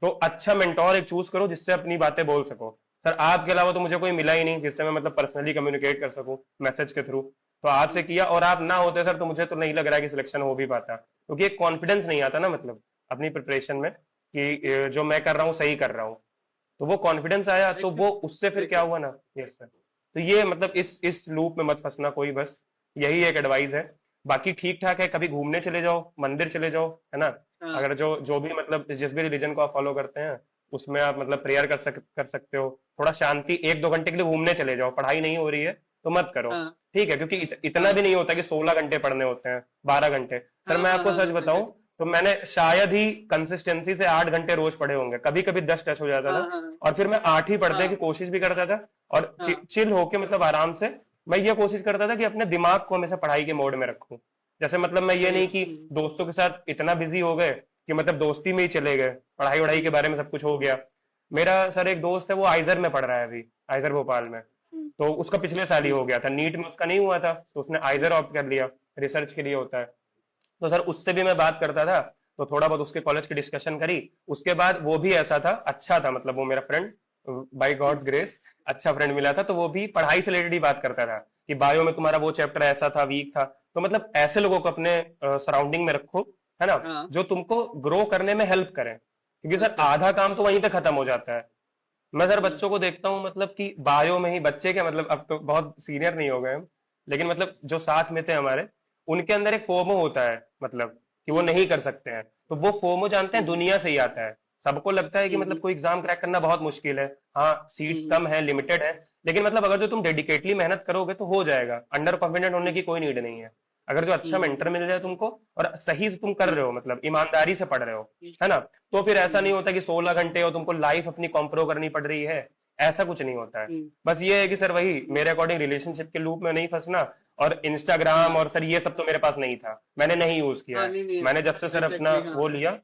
तो अच्छा मेंटोर एक चूज करो जिससे अपनी बातें बोल सको। सर आपके अलावा तो मुझे कोई मिला ही नहीं जिससे मैं मतलब पर्सनली कम्युनिकेट कर सकूं मैसेज के थ्रू, तो आपसे किया, और आप ना होते सर तो मुझे तो नहीं लग रहा है कि सिलेक्शन हो भी पाता, क्योंकि एक कॉन्फिडेंस नहीं आता ना, मतलब अपनी प्रिपरेशन में कि जो मैं कर रहा हूँ सही कर रहा हूँ, तो वो कॉन्फिडेंस आया, तो वो उससे फिर क्या एक्चुअली हुआ ना। Yes sir. तो ये मतलब इस लूप में मत फंसना कोई, बस यही एक एडवाइस है। बाकी ठीक ठाक है, कभी घूमने चले जाओ, मंदिर चले जाओ, है ना। हाँ अगर जो जो भी मतलब जिस भी रिलीजन को आप फॉलो करते हैं, उसमें आप मतलब प्रेयर कर सकते हो, थोड़ा शांति 1-2 घंटे के लिए घूमने चले जाओ, पढ़ाई नहीं हो रही है तो मत करो। हाँ ठीक है, क्योंकि इतना हाँ भी नहीं होता कि 16 घंटे पढ़ने होते हैं, 12 घंटे। सर हाँ मैं हाँ आपको हाँ सच बताऊं, डेफिनेटली। तो मैंने शायद ही कंसिस्टेंसी से 8 घंटे रोज पढ़े होंगे, कभी कभी 10 टच हो जाता हाँ था, हाँ और फिर मैं 8 ही पढ़ने की हाँ कोशिश भी करता था, और हाँ चिल होके मतलब आराम से मैं ये कोशिश करता था कि अपने दिमाग को हमेशा पढ़ाई के मोड में रखूं। जैसे मतलब मैं ये नहीं बढ़िया। कि दोस्तों के साथ इतना बिजी हो गए कि मतलब दोस्ती में ही चले गए, पढ़ाई वढ़ाई के हम्म, बारे में सब कुछ हो गया। मेरा सर एक दोस्त है, वो आइजर में पढ़ रहा है अभी, आइजर भोपाल में। हम्म, तो उसका पिछले साल ही हम्म, हो गया था, नीट में उसका नहीं हुआ था, तो उसने आइजर ऑप्ट कर लिया, रिसर्च के लिए होता है। तो सर उससे भी मैं बात करता था, तो थोड़ा बहुत उसके कॉलेज की डिस्कशन करी। उसके बाद वो भी ऐसा था, अच्छा था, मतलब वो मेरा फ्रेंड, बाय हम्म, गॉड्स ग्रेस अच्छा फ्रेंड मिला था। तो वो भी पढ़ाई से रिलेटेड ही बात करता था कि बायो में तुम्हारा वो चैप्टर ऐसा था, वीक था। तो मतलब ऐसे लोगों को अपने सराउंडिंग में रखो, है ना, हाँ जो तुमको ग्रो करने में हेल्प करें, क्योंकि हेल्प सर कर आधा सके। काम तो वहीं पे खत्म हो जाता है। मैं सर हम्म, बच्चों को देखता हूँ, मतलब कि बायो में ही बच्चे क्या, मतलब अब तो बहुत सीनियर नहीं हो गए हम, लेकिन मतलब जो साथ में थे हमारे, उनके अंदर एक फोमो होता है, मतलब कि वो हम्म, नहीं कर सकते हैं। तो वो फोमो जानते हैं हम्म, दुनिया से ही आता है। सबको लगता है कि मतलब हम्म, कोई एग्जाम क्रैक करना बहुत मुश्किल है, हाँ सीट्स हम्म, कम है, लिमिटेड है, लेकिन मतलब अगर जो तुम डेडिकेटली मेहनत करोगे तो हो जाएगा, अंडर कॉन्फिडेंट होने हम्म, की कोई नीड नहीं है। अगर जो अच्छा मेंटर हम्म, मिल जाए तुमको, और सही से तुम कर हम्म, रहे हो, मतलब ईमानदारी से पढ़ रहे हो, है ना, तो फिर ऐसा नहीं हम्म, होता कि 16 घंटे हो तुमको लाइफ अपनी कॉम्प्रो करनी पड़ रही है। ऐसा कुछ नहीं होता है। हम्म, बस ये है कि सर वही हम्म, मेरे अकॉर्डिंग रिलेशनशिप के लूप में नहीं फंसना, और इंस्टाग्राम हाँ और सर ये सब तो मेरे पास नहीं था, मैंने नहीं यूज किया हाँ है। नहीं नहीं मैंने जब से सर अपना एग्जैक्टली हाँ वो लिया,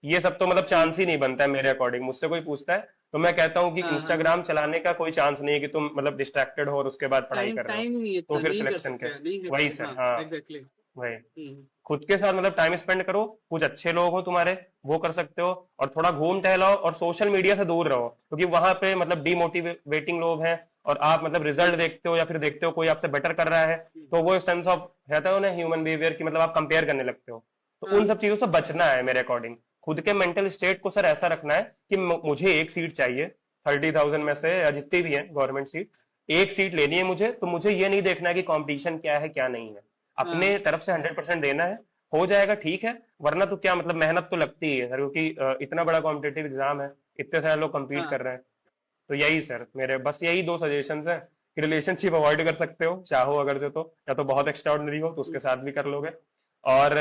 ये सब तो मतलब हम्म, चांस ही नहीं बनता है मेरे अकॉर्डिंग। मुझसे कोई पूछता है तो मैं कहता हूँ कि हाँ हाँ हाँ इंस्टाग्राम चलाने का कोई चांस नहीं है कि तुम मतलब डिस्ट्रैक्टेड हो और उसके बाद पढ़ाई टाइम कर रहे हो। टाइम नहीं है तो इतना फिर नहीं कर सिलेक्शन के, सकते हैं नहीं कर वही सकते सर, हाँ हाँ, एग्जैक्टली वही खुद के साथ मतलब टाइम स्पेंड करो, कुछ अच्छे लोग हो तुम्हारे, वो कर सकते हो, और थोड़ा घूम टहलाओ, और सोशल मीडिया से दूर रहो, क्योंकि वहां पे मतलब डीमोटिवेटिंग लोग हैं, और आप मतलब रिजल्ट हम्म, देखते हो या फिर देखते हो कोई आपसे बेटर कर रहा है, तो वो सेंस ऑफ रहता है ना ह्यूमन बिहेवियर की, मतलब आप कंपेयर करने लगते हो। तो उन हाँ सब चीजों से बचना है मेरे अकॉर्डिंग। खुद के मेंटल स्टेट को सर ऐसा रखना है कि मुझे एक सीट चाहिए 30,000 में से, या जितनी भी है गवर्नमेंट सीट, एक सीट लेनी है मुझे, तो मुझे ये नहीं देखना है कि कंपटीशन क्या है क्या नहीं है, अपने हाँ तरफ से 100% देना है। हो जाएगा ठीक है, वरना तो क्या, मतलब मेहनत तो लगती ही है सर, क्योंकि इतना बड़ा कॉम्पिटेटिव एग्जाम है, इतने सारे लोग compete हाँ कर रहे हैं। तो यही सर मेरे बस यही दो सजेशंस हैं कि रिलेशनशिप अवॉइड कर सकते हो चाहो अगर, जो तो या तो बहुत एक्स्ट्राऑर्डिनरी हो तो उसके हम्म, साथ भी कर लोगे, और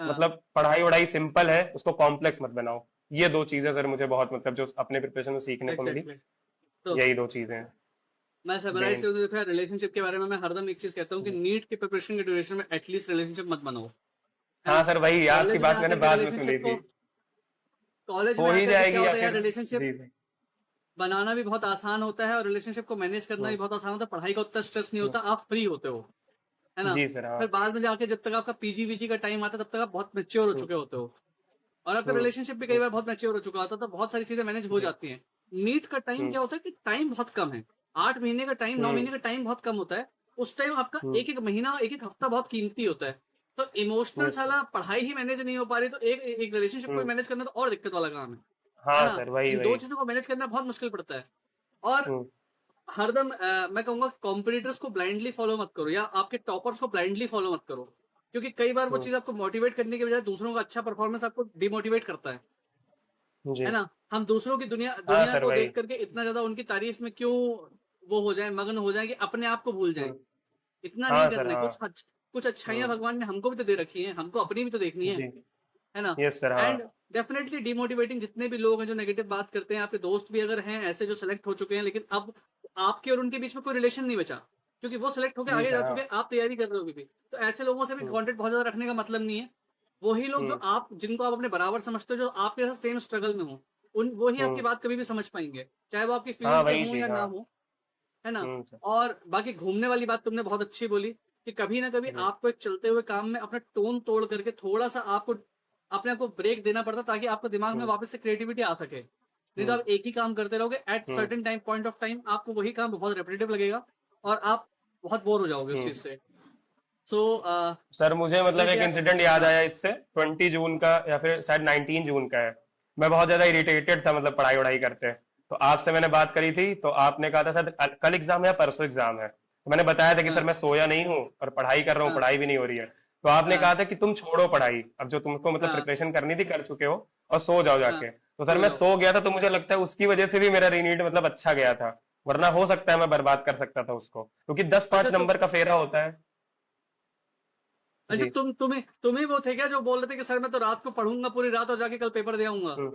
हाँ मतलब पढ़ाई वढ़ाई सिंपल है, उसको कॉम्प्लेक्स मत बनाओ। ये दो चीजें सर मुझे बहुत, मतलब जो अपने प्रिपरेशन में सीखने को मिली, एग्जैक्टली तो यही दो चीजें हैं मैं समराइज मेन। कर दूं देखो रिलेशनशिप के बारे में मैं हरदम एक चीज कहता हूँ कि नीट की प्रिपरेशन के ड्यूरेशन में एटलीस्ट रिलेशनशिप मत बनाओ है हाँ ना सर, वही आपकी कॉलेज में बात मैंने आकर के बाद में सुनी रिलेशनशिप थी। को कॉलेज हो में ही आकर के क्या जाएगी या होता है यार फिर, रिलेशनशिप जी जी। बनाना भी बहुत आसान होता है और रिलेशनशिप को मैनेज करना भी हम्म, बहुत आसान होता है पढ़ाई का उतना स्ट्रेस नहीं हम्म, होता आप फ्री होते हो है ना जी सर, हाँ। फिर बाद में जाके जब तक आपका पीजी वीजी का टाइम आता है तब तक आप बहुत मेच्योर हो हम्म, चुके होते हो और आपका रिलेशनशिप भी कई बार यस बहुत मैच्योर हो चुका होता है तो बहुत सारी चीजें मैनेज हो जी। जाती हैं नीट का टाइम हम्म, क्या होता है कि टाइम बहुत कम है 8 महीने का टाइम 9 महीने हम्म, का टाइम बहुत कम होता है उस टाइम आपका हम्म, एक एक महीना एक एक हफ्ता बहुत कीमती होता है तो इमोशनल यस सर। साला पढ़ाई ही मैनेज नहीं हो पा रही तो एक रिलेशनशिप को हम्म, मैनेज करना तो और दिक्कत वाला काम है हाँ ना सर, वही इन दो वही। चीजों को मैनेज करना बहुत मुश्किल पड़ता है और हम्म, हरदम मैं कहूंगा कॉम्पिटिटर्स को ब्लाइंडली फॉलो मत करो या आपके टॉपर्स को ब्लाइंडली फॉलो मत करो क्योंकि कई बार वो हम्म, चीज आपको मोटिवेट करने के बजाय दूसरों का अच्छा परफॉर्मेंस आपको डिमोटिवेट करता है जी। ना हम दूसरों की दुनिया हाँ दुनिया सर, को वही। देख करके इतना ज्यादा उनकी तारीफ में क्यों वो हो जाए मगन हो जाए कि अपने आप को भूल जाएं हम्म, इतना नहीं हाँ सर, करना है हाँ। कुछ अच्छाइयां हम्म, भगवान ने हमको भी तो दे रखी हैं हमको अपनी भी तो देखनी जी। है ना यस सर, हाँ। एंड डेफिनेटली डिमोटिवेटिंग जितने भी लोग हैं जो नेगेटिव बात करते हैं आपके दोस्त भी अगर हैं ऐसे जो सेलेक्ट हो चुके हैं लेकिन अब आपके और उनके बीच में कोई रिलेशन नहीं बचा क्योंकि वो सिलेक्ट होकर जी आगे सर, जा हाँ। चुके हैं आप तैयारी कर रहे हो अभी भी तो ऐसे लोगों से भी हम्म, कांटेक्ट बहुत ज्यादा रखने का मतलब नहीं है वही लोग जो हम्म, आप जिनको आप अपने बराबर समझते हो जो आपके साथ सेम स्ट्रगल में हो उन वही आपकी हम्म, बात कभी भी समझ पाएंगे चाहे वो आपकी हाँ फील्ड के वही हों या चीज, ना हाँ। हो है ना सर। और बाकी घूमने वाली बात तुमने बहुत अच्छी बोली कि कभी ना कभी हम्म, आपको एक चलते हुए काम में अपना टोन तोड़ करके थोड़ा सा आपको अपने आप को ब्रेक देना पड़ता ताकि आपको दिमाग में हम्म, वापस से क्रिएटिविटी आ सके नहीं तो हम्म, आप एक ही काम करते रहोगे at hmm, certain time point of time आपको वही काम बहुत रेपिटेटिव लगेगा और आप बहुत बोर हो जाओगे उस हम्म। चीज से सो सर मुझे मतलब मैं एक क्या इंसिडेंट याद हाँ आया इससे, 20 जून का या फिर शायद 19 जून का है। मैं बहुत ज्यादा इरिटेटेड था, मतलब पढ़ाई वढ़ाई करते, तो आपसे मैंने बात करी थी, तो आपने कहा था सर कल एग्जाम है या परसों एग्जाम है, तो मैंने बताया था कि सर हाँ मैं सोया नहीं हूँ और पढ़ाई कर रहा हूँ, हाँ पढ़ाई भी नहीं हो रही है। तो आपने हाँ कहा था कि तुम छोड़ो पढ़ाई, अब जो तुमको मतलब हाँ प्रिपरेशन करनी थी कर चुके हो, और सो जाओ हाँ जाके। तो सर सो मैं जाओ सो गया था, तो मुझे लगता है उसकी वजह से भी मेरा रीनीट मतलब अच्छा गया था, वरना हो सकता है मैं बर्बाद कर सकता था उसको, क्योंकि दस अच्छा पांच नंबर का फेरा होता है। अच्छा जी। तुम्ही वो थे क्या जो बोल रहे थे कि सर मैं तो रात को पढ़ूंगा पूरी रात और जाके कल पेपर दे आऊंगा हम्म।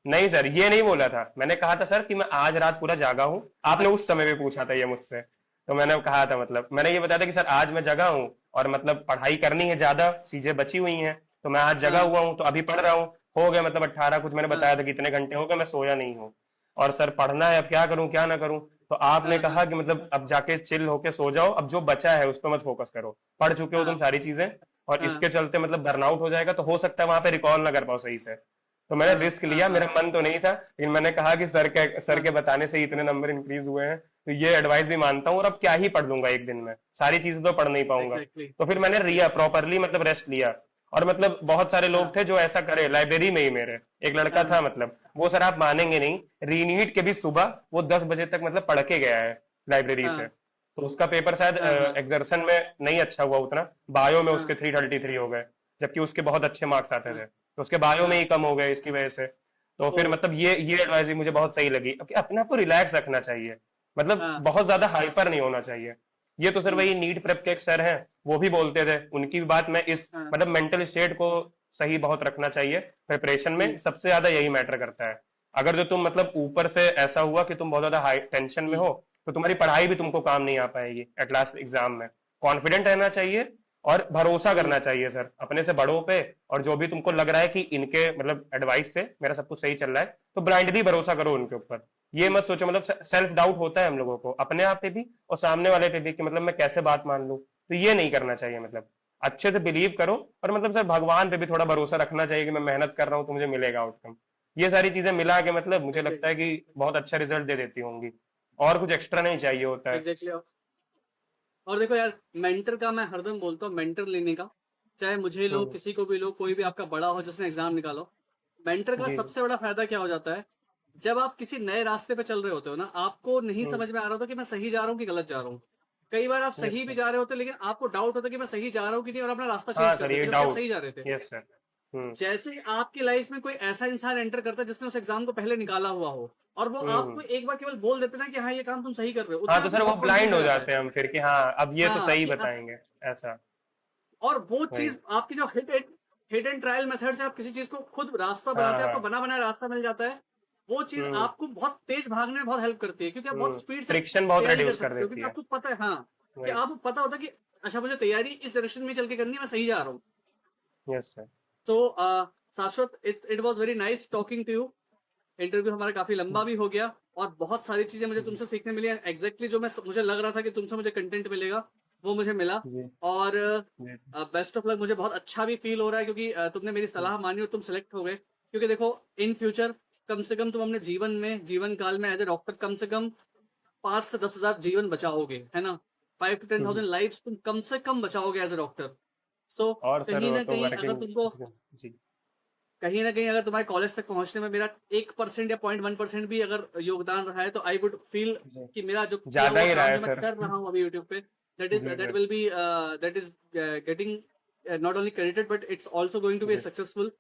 नहीं सर, ये नहीं बोला था। मैंने कहा था सर कि मैं आज रात पूरा जागा हूँ। आपने अच्छा। उस समय भी पूछा था ये मुझसे, तो मैंने कहा था, मतलब मैंने ये बताया था कि सर आज मैं जगा हूँ और मतलब पढ़ाई करनी है, ज्यादा चीजें बची हुई हैं, तो मैं आज जगा हाँ हुआ हूँ, तो अभी पढ़ रहा हूँ। हो गया मतलब 18 कुछ, मैंने हाँ बताया था कितने घंटे हो गए मैं सोया नहीं हूँ। और सर पढ़ना है, अब क्या करूँ क्या ना करूँ। तो आपने हाँ कहा हाँ कि मतलब अब जाके चिल होके सो जाओ, अब जो बचा है उस पर मत फोकस करो, पढ़ चुके हो तुम हाँ सारी चीजें, और हाँ इसके चलते मतलब बर्नआउट हो जाएगा, तो हो सकता है वहां पे रिकॉल ना कर पाओ सही से। तो मैंने हाँ रिस्क हाँ लिया, हाँ मेरा मन तो नहीं था, लेकिन मैंने कहा कि सर हाँ के बताने से ही इतने नंबर इंक्रीज हुए हैं, तो ये एडवाइस भी मानता हूँ, और अब क्या ही पढ़ लूंगा एक दिन में, सारी चीजें तो पढ़ नहीं पाऊंगा। एग्जैक्टली। तो फिर मैंने रिया प्रॉपरली मतलब रेस्ट लिया। और मतलब बहुत सारे लोग हाँ थे जो ऐसा करे, लाइब्रेरी में ही मेरे एक लड़का था, हाँ मतलब वो सर आप मानेंगे नहीं, रीनीट के भी सुबह वो 10 बजे तक मतलब पढ़ के गया है लाइब्रेरी से। हाँ तो उसका पेपर शायद हाँ हाँ एग्जर्शन में नहीं अच्छा हुआ उतना, बायो में हाँ उसके 333 हो गए, जबकि उसके बहुत अच्छे मार्क्स आते हाँ थे, तो उसके बायो में हाँ। ही कम हो गए इसकी वजह से। तो ओ। फिर मतलब ये एडवाइस भी मुझे बहुत सही लगी कि अपने आप को रिलैक्स रखना चाहिए, मतलब हाँ। बहुत ज्यादा हाइपर नहीं होना चाहिए। ये तो सर हम्म। वही नीट प्रेप के एक सर हैं, वो भी बोलते थे, उनकी भी बात मैं इस हाँ। मतलब मेंटल स्टेट को सही बहुत रखना चाहिए प्रिपरेशन में, हम्म। सबसे ज्यादा यही मैटर करता है। अगर जो तुम मतलब ऊपर से ऐसा हुआ कि तुम बहुत ज्यादा हाई टेंशन में हम्म। हो, तो तुम्हारी पढ़ाई भी तुमको काम नहीं आ पाएगी एट लास्ट एग्जाम में। कॉन्फिडेंट रहना चाहिए और भरोसा हम्म। करना चाहिए सर अपने से बड़ों पे, और जो भी तुमको लग रहा है कि इनके मतलब एडवाइस से मेरा सब कुछ सही चल रहा है, तो ब्लाइंडली भरोसा करो उनके ऊपर। ये हम्म। मत सोचो, मतलब सेल्फ डाउट होता है हम लोगों को अपने आप पे भी और सामने वाले पे भी, कि मतलब मैं कैसे बात मान लूं, तो ये नहीं करना चाहिए। मतलब अच्छे से बिलीव करो, और मतलब सर भगवान पे भी थोड़ा भरोसा रखना चाहिए कि मैं मेहनत कर रहा हूँ तो मुझे मिलेगा आउटकम। ये सारी चीजें मिला के मतलब मुझे लगता है एग्जैक्टली। कि बहुत अच्छा रिजल्ट दे देती होंगी, और कुछ एक्स्ट्रा नहीं चाहिए होता है। एग्जैक्टली। और देखो यार, मेंटर का मैं हरदम बोलता हूँ, मेंटर लेने का, चाहे मुझे लो, हम्म। किसी को भी लो, कोई भी आपका बड़ा हो जिसने एग्जाम निकालो, मेंटर का जी। सबसे बड़ा फायदा क्या हो जाता है, जब आप किसी नए रास्ते पे चल रहे होते हो ना, आपको नहीं हम्म। समझ में आ रहा होता कि मैं सही जा रहा हूँ कि गलत जा रहा हूँ। कई बार आप यस सही भी सर। जा रहे होते, लेकिन आपको डाउट होता कि मैं सही जा रहा हूँ कि नहीं, और अपना रास्ता हाँ चेंज कर सर, ये देते हो कि आप डाउट। सही जा रहे थे। Yes sir. हम्म। जैसे ही आपकी लाइफ में कोई ऐसा इंसान एंटर करता है जिसने उस एग्जाम को पहले निकाला हुआ हो, और वो आपको हम्म। एक बार केवल बोल देते ना कि हाँ ये काम तुम सही कर रहे हो, हाँ उतना तो आपको सर वो बहुत ब्लाइंड कॉन्फिडेंस आ हो जाता है। जाते हैं हम फिर, कि हाँ अब ये तो हाँ सही कि बताएंगे, ऐसा। और वो वही। चीज आपकी जो हिट एंड ट्रायल मेथड से आप किसी चीज को खुद रास्ता हाँ बनाते हैं, आपको हाँ। बना बनाया रास्ता मिल जाता है। वो चीज हम्म। आपको बहुत तेज भागने में बहुत हेल्प करती है, क्योंकि आप बहुत स्पीड से फ्रिक्शन बहुत तैयारी कर रिड्यूस कर सकते हो, देती क्योंकि है। आपको पता है, हाँ, कि वही। आपको पता होता है कि अच्छा मुझे तैयारी इस डायरेक्शन में चल के करनी है, मैं सही जा रहा हूँ। Yes sir. तो Shashwat, it was very nice talking to you. Interview हमारा काफी लंबा भी हो गया, और बहुत सारी चीजें मुझे जी। तुमसे सीखने मिली। एग्जैक्टली जो मुझे लग रहा था कि तुमसे मुझे कंटेंट मिलेगा, वो मुझे मिला। जी। और जी। बेस्ट ऑफ लक, मुझे बहुत अच्छा भी फील हो रहा है, क्योंकि तुमने मेरी सलाह मानी और तुम सेलेक्ट हो गए। क्योंकि देखो, इन फ्यूचर कम से कम तुम अपने जीवन काल में एज ए डॉक्टर कम से कम 5 से 10 हजार जीवन बचाओगे, है ना। 5 to 10 thousand लाइफ तुम कम से कम बचाओगे एज ए डॉक्टर। सो और सर कहीं वो ना तो कहीं अगर वर्किंग। तुमको, जी। कहीं ना कहीं अगर तुम्हारे कॉलेज तक पहुंचने में मेरा 1% या 0.1% भी अगर योगदान रहा है, तो आई वुड फील जी। कि मेरा जो किया ज्यादा हुआ ही रहा काम है जो मैं सर। कर रहा हूँ अभी यूट्यूब पे, जी that sir. Will be that is getting not only credited, but it's also going to be जी। Successful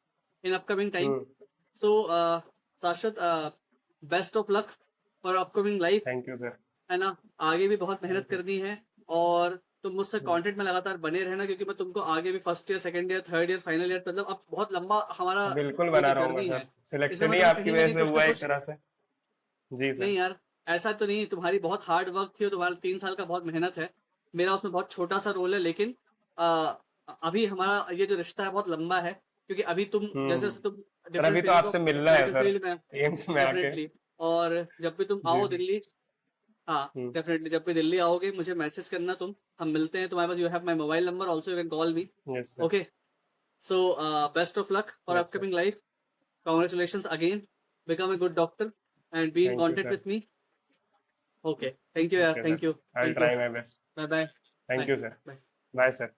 in upcoming time. Hmm. So Shashwat, best of luck for upcoming life, thank you sir. है ना। आगे भी बहुत मेहनत थैंक यू। करनी है, और तुम मुझसे कांटेक्ट में लगातार बने रहना, क्योंकि मैं तुमको आगे भी first year, second year, third year, final year, मतलब अब बहुत लंबा हमारा बिल्कुल ये बना जो रहूंगा जर्नी सर, है, इसमें सिलेक्शन मैं ही तुम्हें आपकी कहीं ना वजह कहीं से कुछ ना हुआ एक कुछ, तरह से। जी नहीं सर। यार, ऐसा तो नहीं, तुम्हारी बहुत हार्ड वर्क थी और तुम्हारा 3 साल का बहुत मेहनत है। मेरा उसमें बहुत छोटा सा रोल है, लेकिन आ, अभी हमारा ये जो रिश्ता है बहुत लंबा है, क्योंकि अभी तुम जैसे जैसे तुम सर डिफरेंट अभी तो फेजेस आपसे ऑफ मिलना है मेडिकल सर, फील्ड में, एम्स में आके। डेफिनेटली। और जब भी तुम जी आओ सर। दिल्ली, हाँ, हम्म। डेफिनेटली जब भी दिल्ली आओगे मुझे मैसेज करना तुम, हम मिलते हैं। तुम्हारे पास you have my mobile number also, you can call me. Yes sir. Okay. So best of luck for yes sir. upcoming life. Congratulations again. Become a good doctor and be in thank you contact sir. with me. Okay. Thank you. Yeah. Okay Thank sir. you. I will Thank you. Try my best. Bye bye. Thank Bye. You sir. Bye. Bye sir.